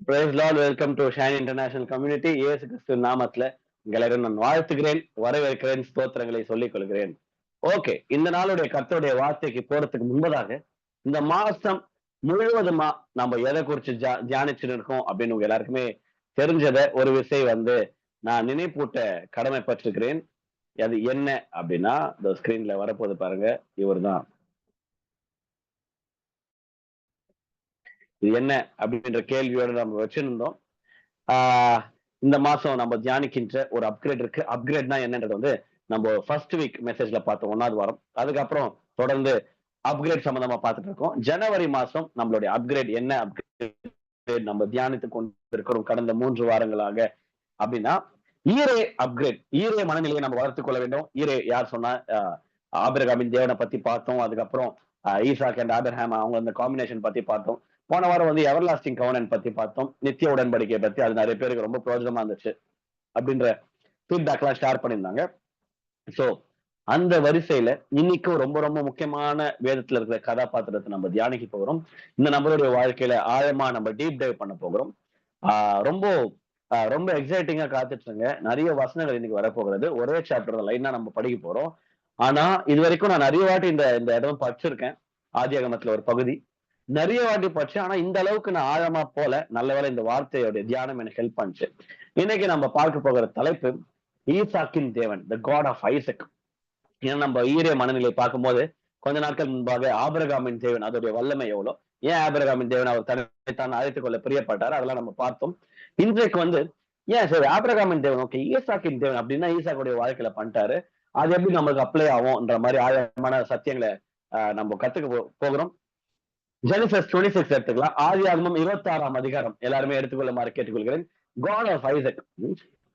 Praise Lord, welcome to Shine International Community. இயேசு கிறிஸ்து நாமத்துல எல்லாரும் நான் வாழ்த்துகிறேன், வரவேற்கிறேன், ஸ்தோத்திரங்களை சொல்லிக் கொள்கிறேன். ஓகே, இந்த நாளுடைய கர்த்தருடைய வார்த்தைக்கு போறதுக்கு முன்பதாக இந்த மாசம் முழுவதுமா நம்ம எதை குறிச்சு தியானிச்சுட்டு இருக்கோம் அப்படின்னு உங்க எல்லாருக்குமே தெரிஞ்சத ஒரு விஷயம் நான் நினைப்பூட்ட கடமைப்பட்டிருக்கிறேன். அது என்ன அப்படின்னா, இந்த ஸ்கிரீன்ல வரப்போது பாருங்க, இவர் தான். இது என்ன அப்படின்ற கேள்வியோட நம்ம வச்சிருந்தோம். இந்த மாசம் நம்ம தியானிக்கின்ற ஒரு அப்கிரேட் இருக்கு. அப்கிரேட்னா என்னன்றது நம்ம ஃபர்ஸ்ட் வீக் மெசேஜ்ல பார்த்தோம், 1வது வாரம். அதுக்கப்புறம் தொடர்ந்து அப்கிரேட் சம்பந்தமா பார்த்துட்டு இருக்கோம். ஜனவரி மாசம் நம்மளுடைய அப்கிரேட் என்ன அப்கிரேட் நம்ம தியானித்து கொண்டு இருக்கிறோம் கடந்த 3 வாரங்களாக அப்படின்னா, ஈரே அப்கிரேட். ஈரே மனநிலையை நம்ம வளர்த்துக் கொள்ள வேண்டும். ஈரே யார் சொன்னா, ஆபிரகாமின் தேவனை பத்தி பார்த்தோம். அதுக்கப்புறம் ஈசாக் அண்ட் ஆபிரஹாம் அவங்க அந்த காம்பினேஷன் பத்தி பார்த்தோம். போன வாரம் எவர்லாஸ்டிங் கவர்னன்ட் பத்தி பார்த்தோம், நித்திய உடன்படிக்கை பத்தி. அது நிறைய பேருக்கு ரொம்ப பிரயோஜனமா இருந்துச்சு அப்படின்ற ஃபீட்பேக் எல்லாம் ஷேர் பண்ணியிருந்தாங்க. சோ அந்த வரிசையில இன்னைக்கும் ரொம்ப ரொம்ப முக்கியமான வேதத்துல இருக்கிற கதாபாத்திரத்தை நம்ம தியானிக்க போகிறோம். இந்த நம்மளுடைய வாழ்க்கையில ஆழமா நம்ம டீப் டைவ் பண்ண போகிறோம். ரொம்ப ரொம்ப எக்ஸைட்டிங்கா காத்துட்டுருங்க. நிறைய வசனங்கள் இன்னைக்கு வரப்போகிறது. ஒரே சாப்டர் லைனா நம்ம படிக்க போறோம். ஆனா இது வரைக்கும் நான் நிறைய வாட்டி இந்த இடம் படிச்சிருக்கேன். ஆதியாகமத்துல ஒரு பகுதி நிறைய வாட்டி படிச்சேன். ஆனா இந்த அளவுக்கு நான் ஆழமா போல. நல்லவேளை இந்த வார்த்தையோட தியானம் எனக்கு ஹெல்ப் பண்ணுச்சு. இன்னைக்கு நம்ம பார்க்க போகிற தலைப்பு ஈசாக்கின் தேவன், த காட் ஆஃப் ஐசக். ஏன்னா நம்ம ஈரே மனநிலை பார்க்கும்போது கொஞ்ச நாட்கள் முன்பாக ஆபிரகாமின் தேவன், அதோடைய வல்லமை எவ்வளவு, ஏன் ஆபிரகாமின் தேவன் அவர் தன்னைத்தான் அழைத்துக் கொள்ள பிரியப்பட்டார், அதெல்லாம் நம்ம பார்த்தோம். இன்றைக்கு ஏன் சரி ஆபிரகாமின் தேவன் ஓகே, ஈசாக்கின் தேவன் அப்படின்னா ஈசாக்குடைய வாழ்க்கையில பண்ணிட்டாரு, அது எப்படி நமக்கு அப்ளை ஆகும்ன்ற மாதிரி ஆழமான சத்தியங்களை நம்ம கத்துக்க போகிறோம். ஜெனிசிஸ் 26 எடுத்துக்கலாம். ஆதியாகமம் 26ஆம் அதிகாரம் எல்லாருமே எடுத்துக்கொள்ளுமாறு கேட்டுக்கொள்கிறேன். காட் ஆஃப் ஐசக்,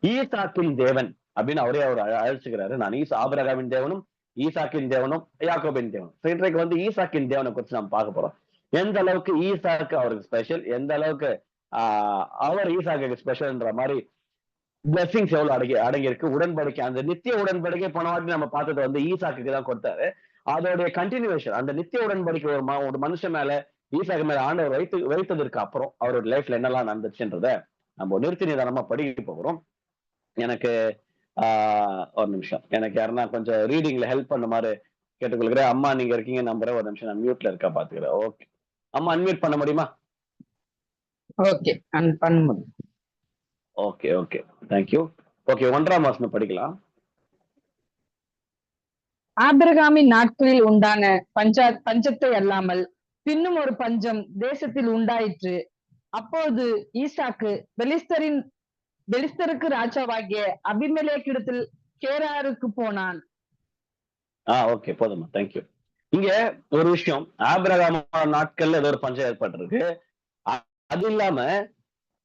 ஈசாக்கின் தேவன் அப்படின்னு அவரே அவர் அழைச்சுக்கிறாரு. நான் ஆபிரகாமின் தேவனும் ஈசாக்கின் தேவனும் யாக்கோபின் தேவனும். இன்றைக்கு ஈசாக்கின் தேவனை குறித்து நம்ம பார்க்க போறோம். எந்த அளவுக்கு ஈசாக்கு அவருக்கு ஸ்பெஷல், எந்த அளவுக்கு அவர் ஈசாக்கு ஸ்பெஷல்ன்ற மாதிரி பிளஸிங்ஸ் எவ்வளவு அடங்கி இருக்கு. உடன்படிக்கை, அந்த நித்திய உடன்படிக்கை போன வாட்டி நம்ம பார்த்தது ஈசாக்கு தான் கொடுத்தாரு. அதோடைய கண்டினியூவேஷன், அந்த நித்திய உடன்படிக்கை ஒரு மனுஷன் மேல, ஈசாக்கு மேல ஆண்டவர் வைத்ததற்கு அப்புறம் அவரோட லைஃப்ல என்னெல்லாம் நடந்துச்சுன்றத நம்ம நிறுத்தி நிதானமா படிக்க போகிறோம். எனக்கு ஒரு நிமிஷம், எனக்கு யாருன்னா கொஞ்சம் ரீடிங்ல ஹெல்ப் பண்ண மாதிரி கேட்டுக்கொள்கிறேன். அம்மா நீங்க இருக்கீங்க நம்புறேன். ஒரு நிமிஷம், நான் மியூட்ல இருக்கா பாத்துக்கிறேன். ஓகே அம்மா, அன்மியூட் பண்ண முடியுமா? ஓகே, பண்ண முடியும். Okay okay, thank you. ஓகே, 1ஆம் வசனம் படிக்கலாம். ஆபிரகாமின் நாட்களில் உண்டான பஞ்சத்தை அல்லாமல் பின்னும் ஒரு பஞ்சம் தேசத்தில் உண்டாயிற்று. அப்போது ஈசாக்கு பெலிஸ்தருக்கு ராஜாவாகிய அபிமெலேக்கிடத்தில் கேராருக்கு போனான். ஓகே, போதுமா, தேங்க்யூ. இங்க ஒரு விஷயம், ஆபிரகாம் நாட்கள்ல ஏதோ ஒரு பஞ்சம் ஏற்பட்டிருக்கு. அது இல்லாம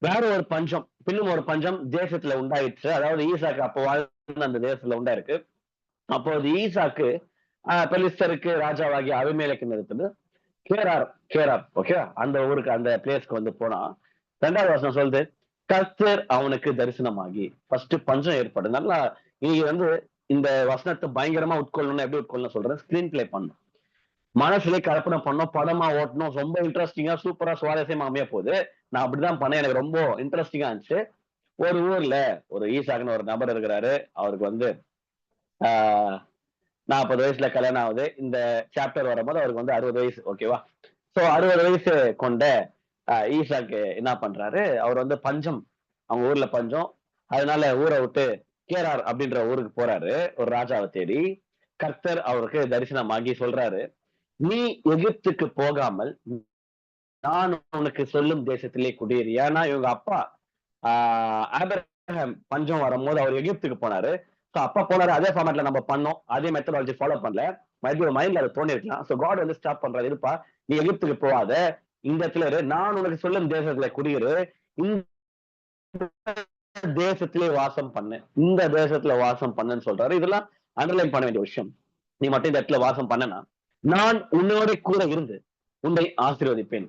வேற ஒரு பஞ்சம், பின்னும் ஒரு பஞ்சம் தேசத்துல உண்டாயிற்று. அதாவது ஈசாக்கு அப்போ வாழ்ந்த அந்த தேசத்துல உண்டாயிருக்கு. அப்போது ஈசாக்கு பெலிஸ்தருக்கு ராஜாவாகிய அபிமெலேக்கு இருக்குது கேரார் ஓகே, அந்த ஊருக்கு, அந்த பிளேஸ்க்கு போனா 2வது வசனம் சொல்லுது, கர்த்தர் அவனுக்கு தரிசனமாகி. ஃபர்ஸ்ட் பஞ்சம் ஏற்படும். நல்லா இன்னைக்கு இந்த வசனத்தை பயங்கரமா உட்கொள்ளணும். எப்படி உட்கொள்ளணும் சொல்றேன், ஸ்கிரீன் பிளே பண்ணணும், மனசுல கற்பனை பண்ணணும், படமா ஓட்டணும். ரொம்ப இன்ட்ரெஸ்டிங்கா சூப்பரா சுவாரஸ்யமா அமைய போகுது. நான் அப்படிதான் பண்ணேன், எனக்கு ரொம்ப இன்ட்ரெஸ்டிங்கா இருந்துச்சு. ஒரு ஊர்ல ஒரு ஈசாக்குன்னு ஒரு நபர் இருக்கிறாரு. அவருக்கு 40 வயசுல கல்யாணம் ஆகுது. இந்த சாப்டர் வரும்போது அவருக்கு 60 வயசு. ஓகேவா? சோ 60 வயசு கொண்ட ஈசாக்கு என்ன பண்றாரு, அவர் பஞ்சம், அவங்க ஊர்ல பஞ்சம். அதனால ஊரை விட்டு கேரார் அப்படின்ற ஊருக்கு போறாரு, ஒரு ராஜாவை தேடி. கர்த்தர் அவருக்கு தரிசனமாகி சொல்றாரு, நீ எகிப்துக்கு போகாமல் நான் உனக்கு சொல்லும் தேசத்திலே குடியேறி. ஏன்னா இவங்க அப்பா ஆபிரகாம் பஞ்சம் வரும்போது அவர் எகிப்துக்கு போனாரு. அப்பா போனாரு, அதே ஃபார்மேட்ல நம்ம பண்ணோம், அதே மெத்தடாலஜி ஃபாலோ பண்ணல. மைண்ட்ல அதை தோணி இருக்கலாம். சோ காட் ஸ்டாப் பண்றாரு, இருப்பா நீ எகிப்துக்கு போகாத, இந்த இடத்துல இரு, நான் உனக்கு சொல்லும் தேசத்துல குடியிரு, இந்த தேசத்திலே வாசம் பண்ணு, இந்த தேசத்துல வாசம் பண்ணுன்னு சொல்றாரு. இதெல்லாம் அண்டர்லைன் பண்ண வேண்டிய விஷயம். நீ மட்டும் இந்த இடத்துல வாசம் பண்ணனா நான் உன்னோட கூட இருந்து உன்னை ஆசீர்வதிப்பேன்.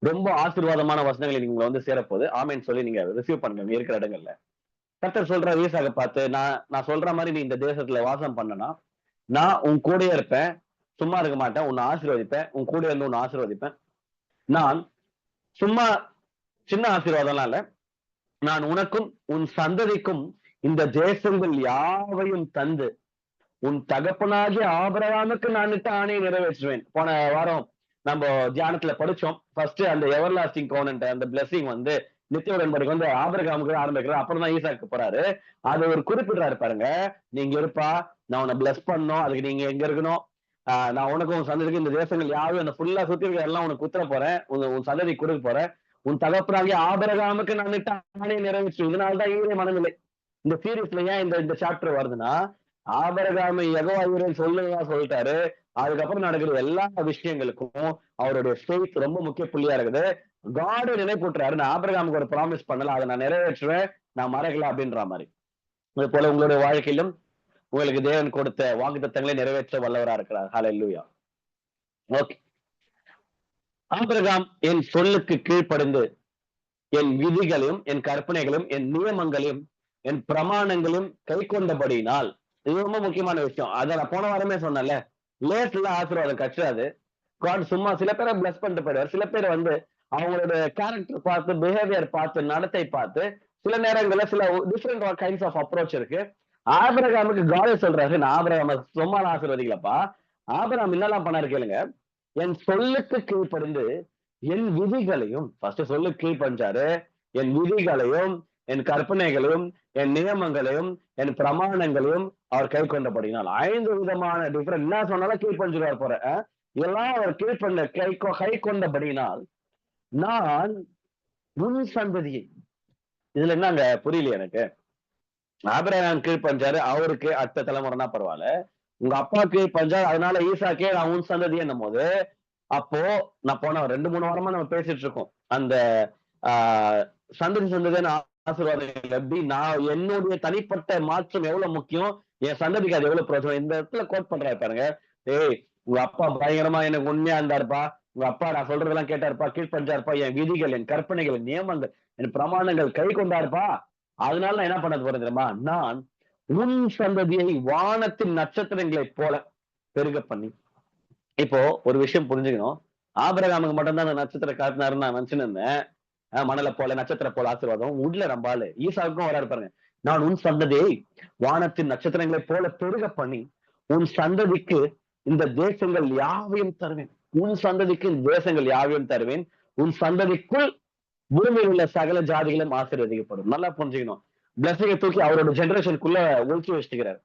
ரொம்ப ஆசீர்வாதமான வசனங்களை நீங்க சேரப்போது. ஆமேன்னு சொல்லி நீங்க ரிசீவ் பண்ணுங்க இருக்கிற இடங்கள்ல. கர்த்தர் சொல்ற ஈசாக்க பார்த்து, நான் சொல்ற மாதிரி நீ இந்த தேசத்துல வாசம் பண்ணனா நான் உன் கூடயே இருப்பேன், சும்மா இருக்க மாட்டேன், உன்னை ஆசீர்வதிப்பேன், உன் கூட இருந்து உன்னை ஆசீர்வதிப்பேன். நான் சும்மா சின்ன ஆசீர்வாதம்லாம் இல்ல. நான் உனக்கும் உன் சந்ததிக்கும் இந்த தேசங்கள் யாவையும் தந்து உன் தகப்பனாகிய ஆபிரகாமுக்கு நான் இட்ட ஆணையை நிறைவேற்றுவேன். போன வாரம் நம்ம தியானத்துல படிச்சோம். ஃபர்ஸ்ட் அந்த எவர் லாஸ்டிங் கோவனன்ட் அந்த பிளெஸிங் வந்து நித்திய உடன்படிக்கை வந்து ஆபிரகாமுக்கு ஆரம்பிக்கிறார், அப்புறம் தான் ஈசாக்கு போறாரு. அது ஒரு குறிப்பிடுறாரு பாருங்க. நீங்க இருப்பா, நான் உன்னை பிளஸ் பண்ணணும், அதுக்கு நீங்க எங்க இருக்கணும், நான் உனக்கும் உன் சந்ததிக்கு இந்த தேசங்கள் யாரும் அந்த ஃபுல்லா சுத்தி இருக்கிற எல்லாம் உனக்கு குத்துற போறேன், உன் சந்ததி கொடுக்க போறேன், உன் தகப்பனாகிய ஆபிரகாமுக்கு நான் இட்ட ஆணையை நிறைவேற்று. இதனால்தான் ஈரே மனநிலை இந்த சீரீஸ்ல ஏன் இந்த சாப்டர் வருதுன்னா, ஆபிரகாமை யெகோவா ஈரேன்னு சொல்லுதான் சொல்லிட்டாரு. அதுக்கப்புறம் நடக்கிற எல்லா விஷயங்களுக்கும் அவருடைய ஃபெய்த் ரொம்ப முக்கிய புள்ளியா இருக்குது. காடு நினைப்பூட்டுறாரு, நான் ஆபிரகாமுக்கு ஒரு ப்ராமிஸ் பண்ணல, அதை நான் நிறைவேற்றுவேன், நான் மறக்கல அப்படின்ற மாதிரி. அது போல உங்களுடைய வாழ்க்கையிலும் உங்களுக்கு தேவன் கொடுத்த வாக்குத்தத்தங்களை நிறைவேற்ற வல்லவரா இருக்கிறார். ஹல்லேலூயா. ஓகே. ஆபிரகாம் என் சொல்லுக்கு கீழ்ப்படிந்து என் விதிகளையும் என் கற்பனைகளையும் என் நியமங்களையும் என் பிரமாணங்களையும் கை கொண்டபடியினால், இது ரொம்ப முக்கியமான விஷயம். அதை நான் போன வாரமே சொன்னேன்ல, லேஸ்ல ஆசீர்வாதம் கற்றாது. காட் சும்மா சில பேரை பிளஸ் பண்ணிட்டு போயிடுவார். சில பேர் வந்து அவங்களோட கேரக்டர் பார்த்து, பிஹேவியர் பார்த்து, நடத்தை பார்த்து, சில நேரங்கள்ல சில டிஃப்ரெண்ட் கைண்ட்ஸ் ஆஃப் அப்ரோச் இருக்கு. ஆபிரகாமுக்கு காடே சொல்றாரு, நான் ஆபிரகாம சும்மா ஆசீர்வதிக்கலப்பா. ஆபிரகாம் என்னெல்லாம் பண்ணாரு கேளுங்க. என் சொல்லுக்கு கீழ்ப்படிந்து என் விதிகளையும், ஃபர்ஸ்ட் சொல்லுக்கு கீழ்ப்படிஞ்சாரு, என் விதிகளையும் என் கற்பனைகளையும் என் நியமங்களையும் என் பிரமாணங்களையும் அவர் கை கொண்டபடினால், 5 விதமான டிஃபரெண்ட் என்ன சொன்னாலும் கீழ்ப்படிஞ்சிருவார் போற. இதெல்லாம் அவர் கீழ்ப்பண்ட கை கொண்டபடினால் நான் உன் சந்ததியை, இதுல என்னங்க புரியல எனக்கு. ஆபிரகாம் கீழ்ப்பஞ்சாரு, அவருக்கு அடுத்த தலைமுறைனா பரவாயில்ல, உங்க அப்பா கீழ்ப்பஞ்சாரு, அதனால ஈசாக்கே நான் உன் சந்ததி என்னும் போது, அப்போ நான் போன 2-3 வாரமா நம்ம பேசிட்டு இருக்கோம் அந்த சந்ததி ஆசீர்வாதம் எப்படி, நான் என்னுடைய தனிப்பட்ட மாற்றம் எவ்வளவு முக்கியம், என் சந்ததிக்கு அது எவ்வளவு பிரச்சனை. இந்த இடத்துல கோட் பண்றாரு பாருங்க. ஏய், உங்க அப்பா பயங்கரமா எனக்கு உண்மையா இருந்தாருப்பா, உங்க அப்பா நான் சொல்றதெல்லாம் கேட்டாருப்பா, கீழ்ப்பஞ்சாருப்பா, என் விதிகள் என் கற்பனைகள் என் நியமங்கள் என் பிரமாணங்கள் கை கொண்டாருப்பா, அதனால நான் என்ன பண்ணது போறேன் தெரியுமா, நான் உன் சந்ததியை வானத்தின் நட்சத்திரங்களை போல பெருக பண்ணி. இப்போ ஒரு விஷயம் புரிஞ்சுக்கணும், ஆபிரகாமுக்கு மட்டும்தான் அந்த நட்சத்திரம் காட்டினாருன்னு நான் நினைச்சுன்னு இருந்தேன். மணலை போல நட்சத்திர போல ஆசீர்வாதம் உள்ள நம்பாலு ஈசாவுக்கும் வராரு பாருங்க. நான் உன் சந்ததியை வானத்தின் நட்சத்திரங்களை போல பெருக பண்ணி உன் சந்ததிக்கு இந்த தேசங்கள் யாவையும் தருவேன், உன் சந்ததிக்கு தேசங்கள் யாவையும் தருவேன், உன் சந்ததிக்குள் பூமியில் உள்ள சகல ஜாதிகளும் ஆசீர்வதிக்கப்படும். நல்லா புரிஞ்சுக்கணும், பிளஸிங்கை தூக்கி அவரோட ஜெனரேஷனுக்குள்ள ஒழிச்சு வச்சுக்கிறார்.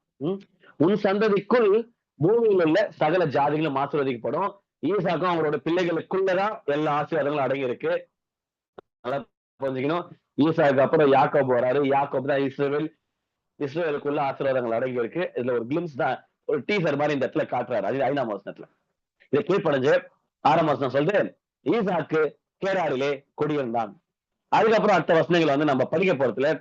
உன் சந்ததிக்குள் பூமியில் உள்ள சகல ஜாதிகளும் ஆசீர்வதிக்கப்படும். ஈசாக்கும் அவரோட பிள்ளைகளுக்குள்ளதான் எல்லா ஆசீர்வாதங்களும் அடங்கி இருக்கு. நல்லா புரிஞ்சுக்கணும். ஈசாக்கு அப்புறம் யாக்கோபு வராரு, யாக்கோபு தான் இஸ்ரவேல், இஸ்ரவேலுக்குள்ள ஆசீர்வாதங்கள் அடங்கி இருக்கு. இதுல ஒரு கிளிம்ஸ் தான், ஒரு டீசர் மாதிரி இந்த இடத்துல காட்டுறாரு. அது 5ஆம் வசனத்துல இதை கீழ்ப்படைஞ்சு 6ஆம் வசனம் சொல்லுது, ஈசாக்கு கேராரிலே குடியிருந்தான். அதுக்கப்புறம் அடுத்த வசனங்கள் வந்து நம்ம படிக்க போறதுல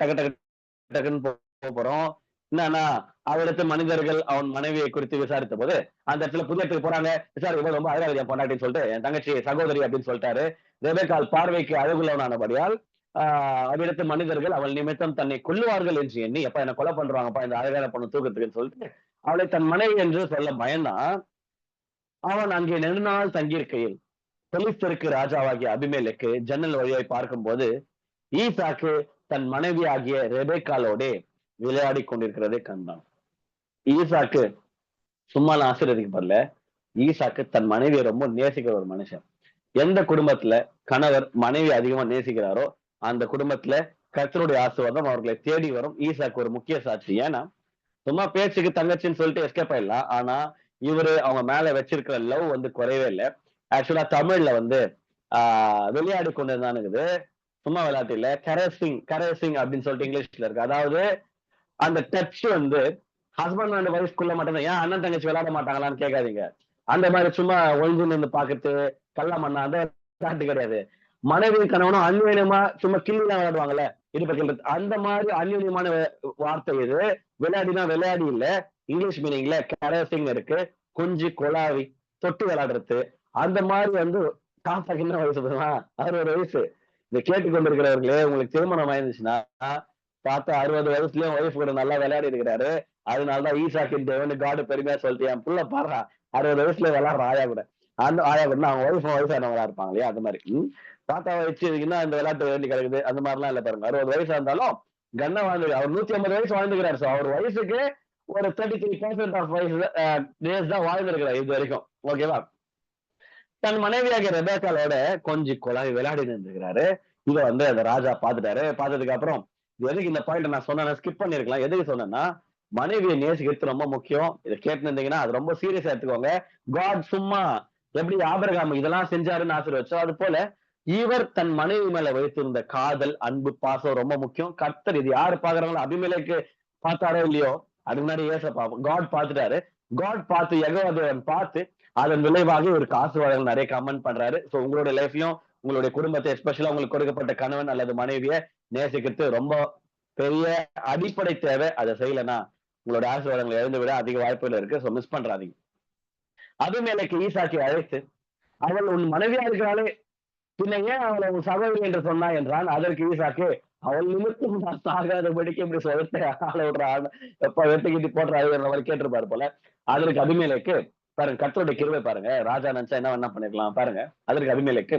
டக்குன்னு போக போறோம். என்னன்னா, அவரிடத்து மனிதர்கள் அவன் மனைவியை குறித்து விசாரித்த போது, அந்த இடத்துல புதிய இடத்துக்கு போறாங்க, விசாரிக்கும் ரொம்ப அழகாக என் பொண்டாட்டின்னு சொல்லிட்டு, என் தங்கச்சி சகோதரி அப்படின்னு சொல்லிட்டாரு. ரெபெக்காள் பார்வைக்கு அழகுள்ளவனானபடியால் அவரிடத்து மனிதர்கள் அவள் நிமித்தம் தன்னை கொல்லுவார்கள் என்று எண்ணி, எப்ப என்ன கொலை பண்றாங்கப்பா இந்த அழகான பொண்ணு தூக்கத்துக்குன்னு சொல்லிட்டு அவளை தன் மனைவி என்று சொல்ல பயந்தான். அவன் அங்கே நெடுநாள் தங்கியிருக்கையில் பெலிஸ்தருக்கு ராஜாவாகிய அபிமெலேக்கு ஜன்னல் வழியாய் பார்க்கும் போது ஈசாக்கு தன் மனைவி ஆகிய ரெபெக்காளோடே விளையாடி கொண்டிருக்கிறதை கண்டான். ஈசாக்கு சும்மா ஆசீர்வதிக்கப்படல, ஈசாக்கு தன் மனைவியை ரொம்ப நேசிக்கிற ஒரு மனுஷன். எந்த குடும்பத்துல கணவர் மனைவி அதிகமா நேசிக்கிறாரோ அந்த குடும்பத்துல கர்த்தருடைய ஆசீர்வாதம் அவர்களை தேடி வரும். ஈசாக்கு ஒரு முக்கிய சாட்சி. ஏன்னா சும்மா பேச்சுக்கு தங்கச்சின்னு சொல்லிட்டு எஸ்கேப் ஆயிடலாம், ஆனா இவரு அவங்க மேல வச்சிருக்கிற லவ் வந்து குறையவே இல்லை. ஆக்சுவலா தமிழ்ல வந்து விளையாடி கொண்டுதான் இருக்குது, சும்மா விளையாட்டு இல்ல, கரேசிங் அப்படின்னு சொல்லிட்டு இங்கிலீஷ்ல இருக்கு. அதாவது அந்த டச் வந்து ஹஸ்பண்ட் அண்ட் ஒய்ஃப்குள்ள மட்டும்தான். ஏன் அண்ணன் தங்கச்சி விளையாட மாட்டாங்களான்னு கேட்காதீங்க. அந்த மாதிரி சும்மா ஒழிஞ்சு நின்று பாக்குறது கள்ள மண்ணா அந்த காட்டு கிடையாது. மனைவி கணவனும் அந்யோன்யமா சும்மா கிள்ளிலாம் விளையாடுவாங்கல்ல, இடுப்ப அந்த மாதிரி அந்யோன்யமான வார்த்தை இது. விளையாடினா விளையாடி இல்ல, இங்கிலீஷ் மீனிங்ல கரேசிங் இருக்கு, கொஞ்சி கொலாவி தொட்டு விளையாடுறது. அந்த மாதிரி வந்து காப்பாக்கு என்ன வயசு போதுமா, 60 வயசு. இதை கேட்டுக்கொண்டிருக்கிறவர்களே, உங்களுக்கு திருமணம் ஆயிருந்துச்சுன்னா பார்த்தா 60 வயசுலயும் ஒய்ஃப் கூட நல்லா விளையாடி இருக்கிறாரு. அதனாலதான் ஈசாக்கின் தேவன் காடு பெருமையா சொல்லிட்டு, என் புள்ள பாடுறா 60 வயசுல விளையாடுற ஆயா கூட. அந்த ஆயா கூட அவங்க வயசானவங்களா இருப்பாங்க இல்லையா, அந்த மாதிரி. தாத்தாவை வச்சு இன்னும் இந்த விளையாட்டு வேண்டி கிடக்குது அந்த மாதிரிலாம் இல்ல பாருங்க. 60 வயசா இருந்தாலும் கண்ண வாழ்ந்து அவர் 150 வயசு வாழ்ந்துக்கிறாரு. சோ அவர் வயசுக்கு ஒரு 33% ஆஃப் வயசு டேஸ் தான் வாழ்ந்திருக்கிறார் இது வரைக்கும். ஓகேவா? தன் மனைவியாகிய ரெபேக்காலோட கொஞ்சம் குழாய் விளையாடி இருந்திருக்கிறாரு. இதை அந்த ராஜா பாத்துட்டாரு. பார்த்ததுக்கு அப்புறம் எதுக்கு இந்த பாயிண்ட் நான் சொன்னேன், ஸ்கிப் பண்ணிருக்கலாம். எதுக்கு சொன்னேன்னா, மனைவியை நேசிக்கிறது ரொம்ப முக்கியம். இதை கேட்டு இருந்தீங்கன்னா அது ரொம்ப சீரியஸா எடுத்துக்கோங்க. காட் சும்மா எப்படி ஆபிரகாம் இதெல்லாம் செஞ்சாருன்னு ஆசீர்வச்சோ, அது போல இவர் தன் மனைவி மேல வைத்திருந்த காதல், அன்பு, பாசம் ரொம்ப முக்கியம். கர்த்தர் இது யாரு பாக்குறாங்களோ, அபிமெலேக்கு பார்த்தாரோ இல்லையோ, அதுக்கு முன்னாடி ஏசப்பா காட் பார்த்துட்டாரு. காட் பார்த்து யெகோவா தேவன் பார்த்து அதன் விளைவாக இவருக்கு ஆசீர்வாதங்கள் நிறைய கமெண்ட் பண்றாரு. சோ உங்களுடைய லைஃப்லயும் உங்களுடைய குடும்பத்தை எஸ்பெஷலா உங்களுக்கு கொடுக்கப்பட்ட கணவன் அல்லது மனைவியை நேசிக்கிறது ரொம்ப பெரிய அடிப்படை தேவை. அதை செய்யலைன்னா உங்களோட ஆசீர்வாதங்களை இழந்து விட அதிக வாய்ப்புகள் இருக்கு. So miss பண்றாதீங்க. அபிமெலேக்கு ஈசாக்கை அழைத்து, அவள் உன் மனைவியா இருக்கிறாளே, பின்ன ஏன் அவளை உன் சகோதரி என்று சொன்னா என்றான். அதற்கு ஈசாக்கு, அவள் நிமித்தம் நான் சாகாதபடிக்கு இப்படி சொல்லிட்டு ஆள விடுறான், எப்ப வெட்டுக்கிட்டு போடுறாரு கேட்டிருப்பாரு போல. அதற்கு அபிமெலேக்கு, பாருங்க கர்த்தருடைய கிருபை பாருங்க, ராஜா நினைச்சா என்ன பண்ணிருக்கலாம் பாருங்க. அதற்கு அபிமெலேக்கு,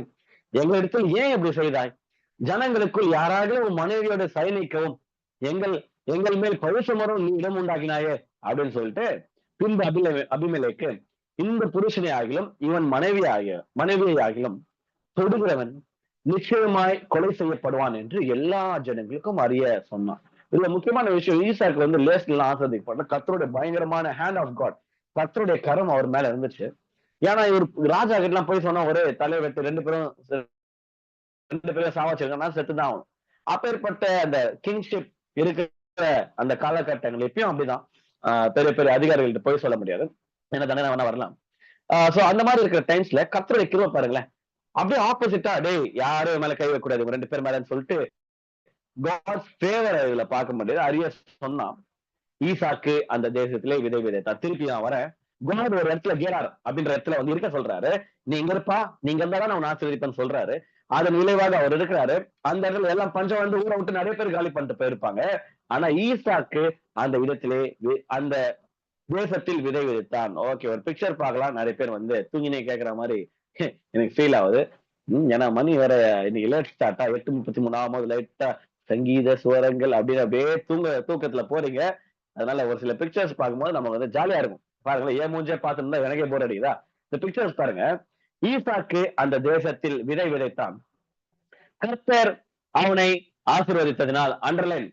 எங்களிடத்தில் ஏன் இப்படி செய்தாய்? ஜனங்களுக்குள் யாராவது உன் மனைவியோட சயனிக்கவும் எங்கள் எங்கள் மேல் பழுசமரம் நீ இடம் உண்டாக்கினாயே அப்படின்னு சொல்லிட்டு, பின்பு அபிமெலேக்கு, இந்த புருஷனை ஆகிலும் இவன் மனைவியை ஆகிலும் தொடுகிறவன் நிச்சயமாய் கொலை செய்யப்படுவான் என்று எல்லா ஜனங்களுக்கும் அறிய சொன்னான். இதுல முக்கியமான விஷயம், ஈசாக்கு லேஸ்ல ஆசிரியப்பட்ட கர்த்தருடைய பயங்கரமான ஹேண்ட் ஆஃப் காட், கர்த்தருடைய கரம் அவர் மேல இருந்துச்சு. ஏன்னா இவர் ராஜா கிட்ட எல்லாம் போய் சொன்னா ஒரே தலையை வெட்டு, ரெண்டு பேரும் சாவச்சிருக்கா செத்துதான் ஆகும். அப்பேற்பட்ட அந்த கிங்ஷிப் இருக்கிற அந்த காலகட்டங்கள் எப்பயும் அப்படிதான். பெரிய பெரிய அதிகாரிகள்ட்ட போய் சொல்ல முடியாது, என்ன தண்டனை வேணா வரலாம். சோ அந்த மாதிரி இருக்கிற டைம்ஸ்ல கர்த்தருடைய கிருபை பாருங்களேன், அப்படியே ஆப்போசிட்டா, டேய் யாரும் மேல கை வைக்கக்கூடாது ரெண்டு பேர் மேலன்னு சொல்லிட்டு காட்ஸ் ஃபேவர் இதுல பார்க்க முடியாது. அறிய சொன்னா ஈசாக்கு அந்த தேசத்திலே விதை விதைத்தார். திருப்பி நான் வரேன். காட் ஒரு இடத்துல கேரார் அப்படின்ற இடத்துல இருக்க சொல்றாரு. நீ இங்க இருப்பா, நீங்க இருந்தாதான் நான் ஆசீர்வதிப்பேன்னு சொல்றாரு. அதன் விளைவாக அவர் இருக்கிறாரு. அந்த இடத்துல எல்லாம் பஞ்சம் ஊரை விட்டு நிறைய பேர் காலி பண்ணிட்டு போயிருப்பாங்க. ஆனா ஈசாக்கு அந்த இடத்திலே அந்த தேசத்தில் விதை விதைத்தான். ஓகே, ஒரு பிக்சர் பார்க்கலாம். நிறைய பேர் தூங்கினே கேட்கிற மாதிரி எனக்கு ஃபீல் ஆகுது. ஏன்னா மணி வேற இன்னைக்கு லேட் ஸ்டார்ட்டா 8:33 ஆகும்போது லைட்டா சங்கீத சுவரங்கள் அப்படின்னு அப்படியே தூக்கத்துல போறீங்க. அதனால ஒரு சில பிக்சர்ஸ் பார்க்கும்போது நம்ம ஜாலியா இருக்கும். பாருங்களேன், ஏன் மூஞ்சே பார்த்துருந்தா எனக்கே போர் அடிக்குதா? இந்த பிக்சர்ஸ் பாருங்க. ஈசாக்கு அந்த தேசத்தில் விதை விதைத்தான். கர்த்தர் அவனை ஆசீர்வதித்ததினால், அண்டர்லைன்,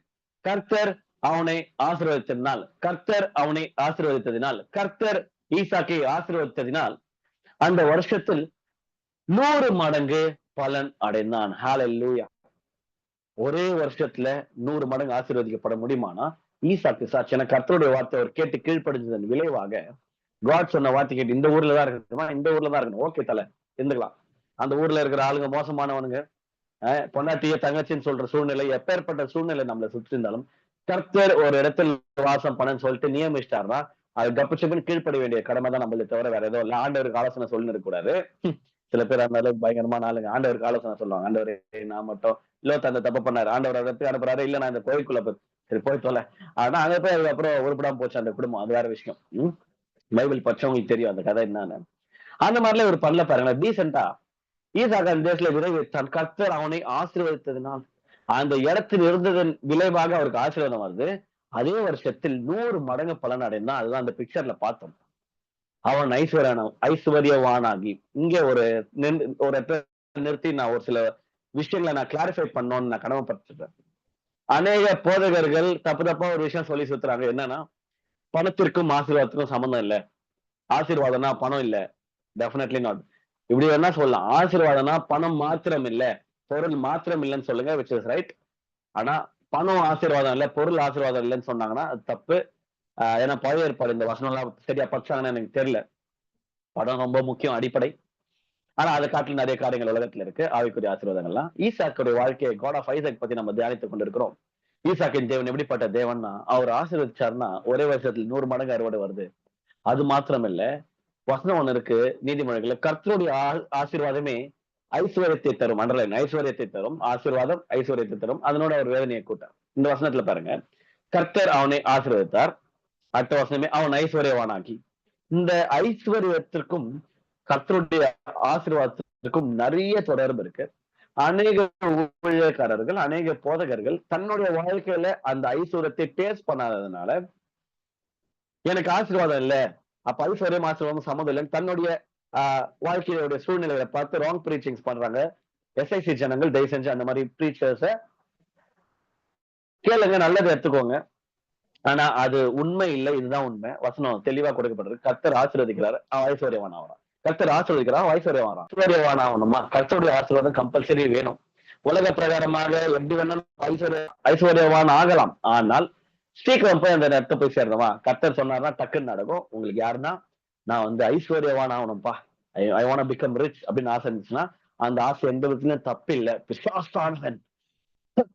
கர்த்தர் அவனை ஆசீர்வதித்ததினால், கர்த்தர் அவனை ஆசீர்வதித்ததினால், கர்த்தர் ஈசாக்கை ஆசீர்வதித்ததினால் அந்த வருஷத்தில் 100 மடங்கு பலன் அடைந்தான். ஹல்லேலூயா. ஒரே வருஷத்துல 100 மடங்கு ஆசீர்வதிக்கப்பட முடியுமானா ஈசாக்கு சாட்சி. எனக்கு கர்த்தருடைய வார்த்தை அவர் கேட்டு கீழ்ப்படிஞ்சதன் விளைவாக காட் சொன்ன வார்த்தை கேட்டு இந்த ஊர்ல தான் இருக்கணுமா, இந்த ஊர்ல தான் இருக்கணும், ஓகே தலை இருந்துக்கலாம். அந்த ஊர்ல இருக்கிற ஆளுங்க மோசமானவனுங்க, பொண்டாட்டிய தங்கச்சின்னு சொல்ற சூழ்நிலை, எப்பேற்பட்ட சூழ்நிலை நம்மளை சுற்றி இருந்தாலும் கர்த்தர் ஒரு இடத்துல வாசம் பண்ணன்னு சொல்லிட்டு நியமிச்சிட்டாருன்னா அது கப்புச்சுப்புன்னு கீழ்ப்பட வேண்டிய கடமை தான் நம்மளை தவிர வேற ஏதோ இல்ல. ஆண்டவருக்கு ஆலோசனை சொல்லி இருக்கக்கூடாது. சில பேர் இருந்தாலும் பயங்கரமான ஆளுங்க ஆண்டவருக்கு ஆலோசனை சொல்லுவாங்க. ஆண்டவர் நான் மட்டும் இல்ல அந்த தப்பு பண்ணாரு, ஆண்டவர் அதை அனுப்புறாரு, இல்ல நான் இந்த கோயிலுக்குள்ள சரி போய் தொலை. ஆனா அங்க போய் அதுக்கப்புறம் உருப்படாம போச்சு அந்த குடும்பம், அது வேற விஷயம். பைபிள் படிச்சவங்களுக்கு தெரியும் அந்த கதை என்னன்னு. அந்த மாதிரில ஒரு பண்ணல பாருங்க, டீசெண்டா ஈசாக்கு அந்த தேசத்துல விளைவித்தான். கர்த்தர் அவனை ஆசீர்வதித்ததினால் அந்த இடத்தில் இருந்ததன் விளைவாக அவருக்கு ஆசீர்வாதம் வருது. அதே வருஷத்தில் 100 மடங்கு பலன் அடைந்தான். அதுதான் அந்த பிக்சர்ல பார்த்தோம். அவன் ஐஸ்வர்யவானாகி, இங்க ஒரு நிறுத்தி நான் ஒரு சில விஷயங்களை நான் கிளாரிஃபை பண்ணணும்னு நான் கடமைப்பட்டிருக்கேன். அநேக போதகர்கள் தப்பா ஒரு விஷயம் சொல்லி சுத்துறாங்க. என்னன்னா, பணத்திற்கும் ஆசீர்வாதத்துக்கும் சம்பந்தம் இல்லை, ஆசீர்வாதம்னா பணம் இல்ல. Definitely not. இப்படி என்ன சொல்லலாம், ஆசீர்வாதம்னா பணம் மாத்திரம் இல்ல, பொருள் மாத்திரம் இல்லைன்னு சொல்லுங்க, விச் இஸ் ரைட். ஆனா பணம் ஆசீர்வாதம் இல்ல, பொருள் ஆசீர்வாதம் இல்லைன்னு சொன்னாங்கன்னா அது தப்பு. ஏன்னா பழைய ஏற்பாடு இந்த வசனம் எல்லாம் சரியா படிச்சாங்கன்னு எனக்கு தெரியல. படம் ரொம்ப முக்கியம், அடிப்படை. ஆனா அதை காட்டில் நிறைய காரியங்கள் உலகத்துல இருக்கு, ஆவிக்குரிய ஆசீர்வாதங்கள்லாம். ஈசாக்குடைய வாழ்க்கையை, காட் ஆஃப் ஐசக் பத்தி நம்ம தியானித்துக் கொண்டிருக்கிறோம். ஈசாக்கின் தேவன் எப்படிப்பட்ட தேவன்னா, அவர் ஆசீர்வதிச்சாருன்னா ஒரே வருஷத்துல 100 மடங்கு அறுவடை வருது. அது மாத்திரம் இல்ல, வசனம் ஒண்ணு இருக்கு நீதிமொழிகள்ல, கர்த்தருடைய ஆசீர்வாதமே ஐஸ்வர்யத்தை தரும். அண்டர்லைன், ஐஸ்வர்யத்தை தரும். ஆசீர்வாதம் ஐஸ்வர்யத்தை தரும், அதனோட ஒரு வேதனையை கூட்டார். இந்த வசனத்துல பாருங்க, கர்த்தர் அவனை ஆசீர்வதித்தார். அடுத்த வசனமே அவன் ஐஸ்வர்யவானாக்கி. இந்த ஐஸ்வர்யத்திற்கும் கர்த்தருடைய ஆசீர்வாதத்துக்கும் நிறைய தொடர்பு இருக்கு. அநேக ஊழியக்காரர்கள், அநேக போதகர்கள் தன்னுடைய வாழ்க்கையில அந்த ஐஸ்வர்யத்தை டேஸ்ட் பண்ணாததுனால எனக்கு ஆசீர்வாதம் இல்ல, அப்ப ஐஸ்வர்யம் ஆசீர்வாதம் சம்மதம் இல்லைன்னு தன்னுடைய வாழ்க்கையோட சூழ்நிலைகளை பார்த்து ராங் ப்ரீச்சிங்ஸ் பண்றாங்க. எஸ்ஐசி ஜனங்கள் தயவு செஞ்சு அந்த மாதிரி ப்ரீச்சர்ஸ கேளுங்க, நல்லதை எடுத்துக்கோங்க. ஆனா அது உண்மை இல்லை. இதுதான் உண்மை. வசனம் தெளிவா கொடுக்கப்படுறது. கர்த்தர் ஆசீர்வதிக்கிறாரு, ஐஸ்வர்யவான் ஆகிறான். கர்த்தர் ஆசீர்வதிக்கிறான், ஐஸ்வர்யவான் ஆகிறான். ஐஸ்வர்யவான் ஆகணுமா? கர்த்தருடைய ஆசீர்வாதம் கம்பல்சரி வேணும். உலக பிரகாரமாக எப்படி வேணாலும் ஐஸ்வர்யவான் ஆகலாம். ஆனால் சீக்கிரம் போய் அந்த இடத்த போய் சேரணுமா? கர்த்தர் சொன்னார்னா டக்குன்னு நடக்கும். உங்களுக்கு யாருன்னா நான் வந்து ஐஸ்வர்யவான் ஆகணும்பா, ஐ வாண்ட் பிகம் ரிச் அப்படின்னு ஆசை இருந்துச்சுன்னா அந்த ஆசை எந்த விதத்துலயும் தப்பு இல்லை.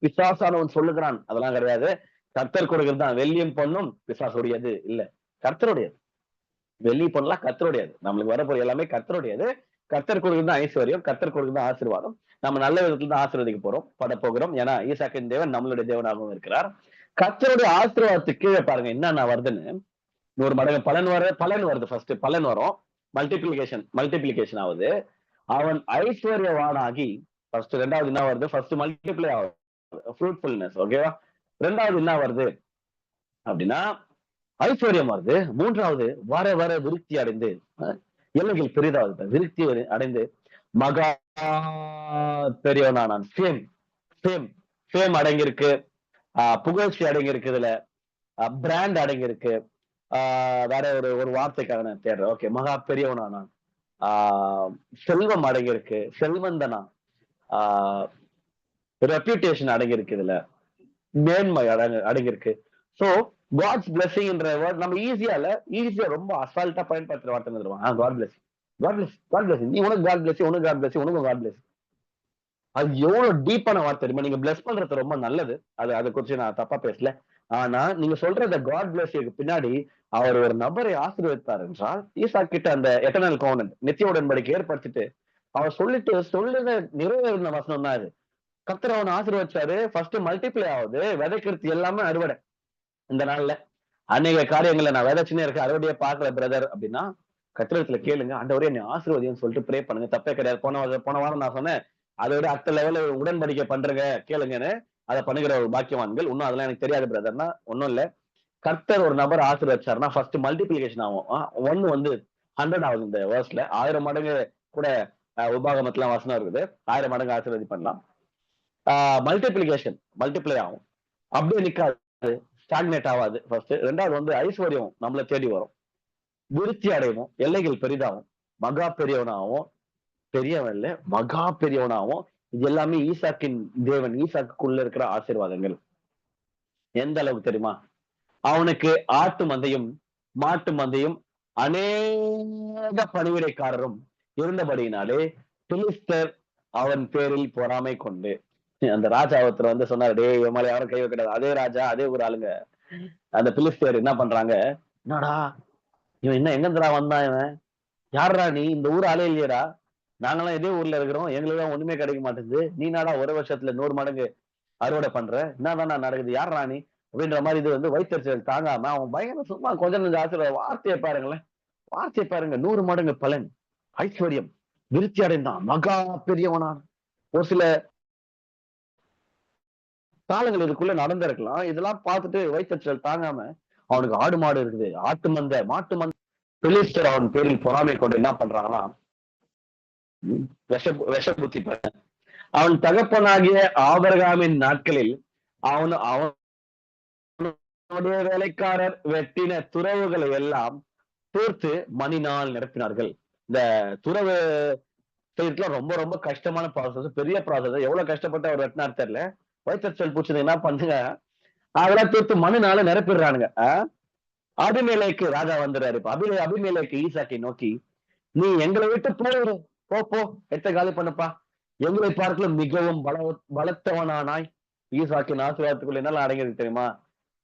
பிசாசானவன் சொல்லுகிறான், அதெல்லாம் கிடையாது. கர்த்தர் கொடுக்கிறது தான். வெள்ளியும் பொண்ணும் பிசாசுடையது இல்ல, கர்த்தருடையது. வெள்ளி பொண்ணெல்லாம் கர்த்தருடையது. நம்மளுக்கு வரப்போற எல்லாமே கர்த்தருடையது. கர்த்தர் கொடுக்கிறது தான் ஐஸ்வர்யம், கர்த்தர் கொடுக்கிறது தான் ஆசீர்வாதம். நம்ம நல்ல விதத்துல தான் ஆசீர்வதிக்க போறோம், பட போகிறோம். ஏன்னா ஈசாக்கின் தேவன் நம்மளுடைய தேவனாகவும் இருக்கிறார். கர்த்தருடைய ஆசீர்வாதத்துக்கு கீழே பாருங்க என்னென்ன வருதுன்னு. ஒரு மடங்கு பலன் வருது. ஃபர்ஸ்ட் பலன் வரும். மல்டிபிளிகேஷன் ஆகுது. அவன் ஐஸ்வர்யவானாகி ஃபர்ஸ்ட். ரெண்டாவது என்ன வருது? ஃபர்ஸ்ட் மல்டிப்ளை ஆகுது, ஃப்ரூட்ஃபுல்னஸ். ஓகேவா? ரெண்டாவது என்ன வருது அப்படின்னா ஐஸ்வர்யம் வருது. மூன்றாவது வர வர விருத்தி அடைந்து எல்லைகள் பெரிதாவது, விருத்தி அடைந்து மகா பெரியவனானான். ஃபேம் அடங்கியிருக்கு, புகழ்ச்சி அடங்கியிருக்கு, இதுல பிராண்ட் அடங்கியிருக்கு. வேற ஒரு வார்த்தைக்காக நான் தேடுறேன். ஓகே, மகா பெரியவனானான். செல்வம் அடங்கியிருக்கு, செல்வந்தனா. ரெப்யூட்டேஷன் அடங்கியிருக்கு, இதுல மேன்மை அடங்கியிருக்கு. சோ காட்ஸ் பிளெஸிங்ன்ற வேர்ட் நம்ம ஈஸியா ரொம்ப அசால்ட்டா பயன்படுத்துற வார்த்தை தருவாங்க. காட் பிளெஸ், நீ உனக்கு காட் பிளெஸ், உனக்கு காட் பிளெஸ், உனக்கும் காட் பிளெஸ். அது எவ்வளவு டீப்பான வார்த்தை தெரியுமா? நீங்க பிளஸ் பண்றது ரொம்ப நல்லது. அதை குறிச்சு நான் தப்பா பேசல. ஆனா நீங்க சொல்ற காட் பிளெஸ்க்கு பின்னாடி அவர் ஒரு நபரை ஆசீர்வதித்தார் என்றால், ஈசா கிட்ட அந்த எட்டர்னல் கவர்னன்ட், நித்திய உடன்படிக்கை ஏற்படுத்திட்டு அவர் சொல்லுத நிறைவேறின வசனம் தான் இது. கர்த்தர் அவனை ஆசீர்வதிச்சாரு. ஃபர்ஸ்ட் மல்டிப்ளை ஆகுது, விதைக்கிறது எல்லாமே அறுவடை. இந்த நாள்ல அநேக காரியங்களை நான் விதைச்சுனே இருக்க, அறுவடையே பார்க்கல பிரதர் அப்படின்னா கர்த்தரிடத்துல கேளுங்க. ஆண்டவரே என்னை ஆசீர்வதின்னு சொல்லிட்டு ப்ரே பண்ணுங்க, தப்பே கிடையாது. போன வாரம் நான் சொன்னேன், அதை விட அடுத்த லெவல்ல உடன்படிக்கை பண்றங்க கேளுங்கன்னு. அதை பண்ணுகிற ஒரு பாக்கியவான்கள். இன்னும் அதெல்லாம் எனக்கு தெரியாது பிரதர்னா ஒன்னும் இல்ல. கர்த்தர் ஒரு நபர் ஆசீர்வதிச்சாருன்னா ஃபர்ஸ்ட் மல்டிபிளிகேஷன் ஆகும். ஒன்னு வந்து 100 ஆகுது. இந்த வேர்ஸ்ல 1000 மடங்கு கூட உபாகமத்துல வசனம் இருக்குது. 1000 மடங்கு ஆசீர்வதி பண்ணலாம். மல்டிபிளிகேஷன், மல்டிப்ளை ஆகும். அப்படியே நிக்காது, ஸ்டாக்னேட் ஆகாது. ஃபர்ஸ்ட். ரெண்டாவது வந்து ஐஸ்வர்யம் நம்மள தேடி வரும், விருத்தி அடைவோம், எல்லைகள் பெரிதாகும், மகா பெரியவனாகவும், பெரியவன் இல்ல மகா பெரியவனாகவும். இது எல்லாமே ஈசாக்கின் தேவன், ஈசாக்குள்ள இருக்கிற ஆசீர்வாதங்கள். எந்த அளவுக்கு தெரியுமா? அவனுக்கு ஆட்டு மந்தையும் மாட்டு மந்தையும் அநேக பணிவிடைக்காரரும் இருந்தபடியினாலே பிலிஸ்தர் அவன் பேரில் பொறாமை கொண்டு. அந்த ராஜா ஒருத்தர் வந்து சொன்னாரு, டே இவன் மேல யாரும் கை வைக்கிறாது. அதே ராஜா, அதே ஒரு ஆளுங்க, அந்த பிலிஸ்தர் என்ன பண்றாங்க, என்னடா இவன் என்ன எங்கந்திரா வந்தான், இவன் யாரா, நீ இந்த ஊர் ஆளே இல்லையடா, நாங்கெல்லாம் இதே ஊர்ல இருக்கிறோம், எங்களுக்கு தான் ஒண்ணுமே கிடைக்க மாட்டேங்குது, நீ நாடா ஒரு வருஷத்துல 100 மடங்கு அறுவடை பண்ற, என்னதான் நடக்குது, யாரா நீ அப்படின்ற மாதிரி. இது வந்து வைத்தறிச்சல் தாங்காம அவன் பயங்கர சும்மா கொஞ்சம் கொஞ்சம் ஆசீர்வாதம். வார்த்தையை பாருங்களேன், வார்த்தையை பாருங்க. 100 மடங்கு பலன், ஐஸ்வர்யம், விருத்தி அடைந்தான், மகா பெரியவனான். ஒரு சில காலங்கள் இதுக்குள்ள நடந்திருக்கலாம். இதெல்லாம் பார்த்துட்டு வைத்தறிச்சல் தாங்காம அவனுக்கு ஆடு மாடு இருக்குது, ஆட்டு மந்தை, மாட்டு மந்தை. பிலிஸ்தர் அவன் பேரில் பொறாமை கொண்டு என்ன பண்றாங்கன்னா விஷ புத்தி. அவன் தகப்பனாகிய ஆபிரகாமின் நாட்களில் அவனுடைய வேலைக்காரர் வெட்டின துறவுகளை எல்லாம் தூர்த்து மணினால் நிரப்பினார்கள். இந்த துறவு ரொம்ப ரொம்ப கஷ்டமான ப்ராசஸ், பெரிய ப்ராசஸ். எவ்வளவு கஷ்டப்பட்டு அவர் வெட்டினார் தெரியல. வைத்தறிச்சல் பூச்சது என்ன பண்ணுங்க, அதெல்லாம் தூர்த்து மணினால நிரப்பிடுறானுங்க. அபிமெலேக்கு ராஜா வந்துடுறாரு. இப்ப அபிமெலேக்கு ஈசாக்கை நோக்கி, நீ எங்களை விட்டு போயிரு, போ, எத்த காலி பண்ணப்பா, எங்களை பார்க்கல மிகவும் பலத்தவனானாய். ஈசாக்கின் ஆசீர்வாதத்துக்குள்ள என்னெல்லாம் அடங்கிருக்கு தெரியுமா?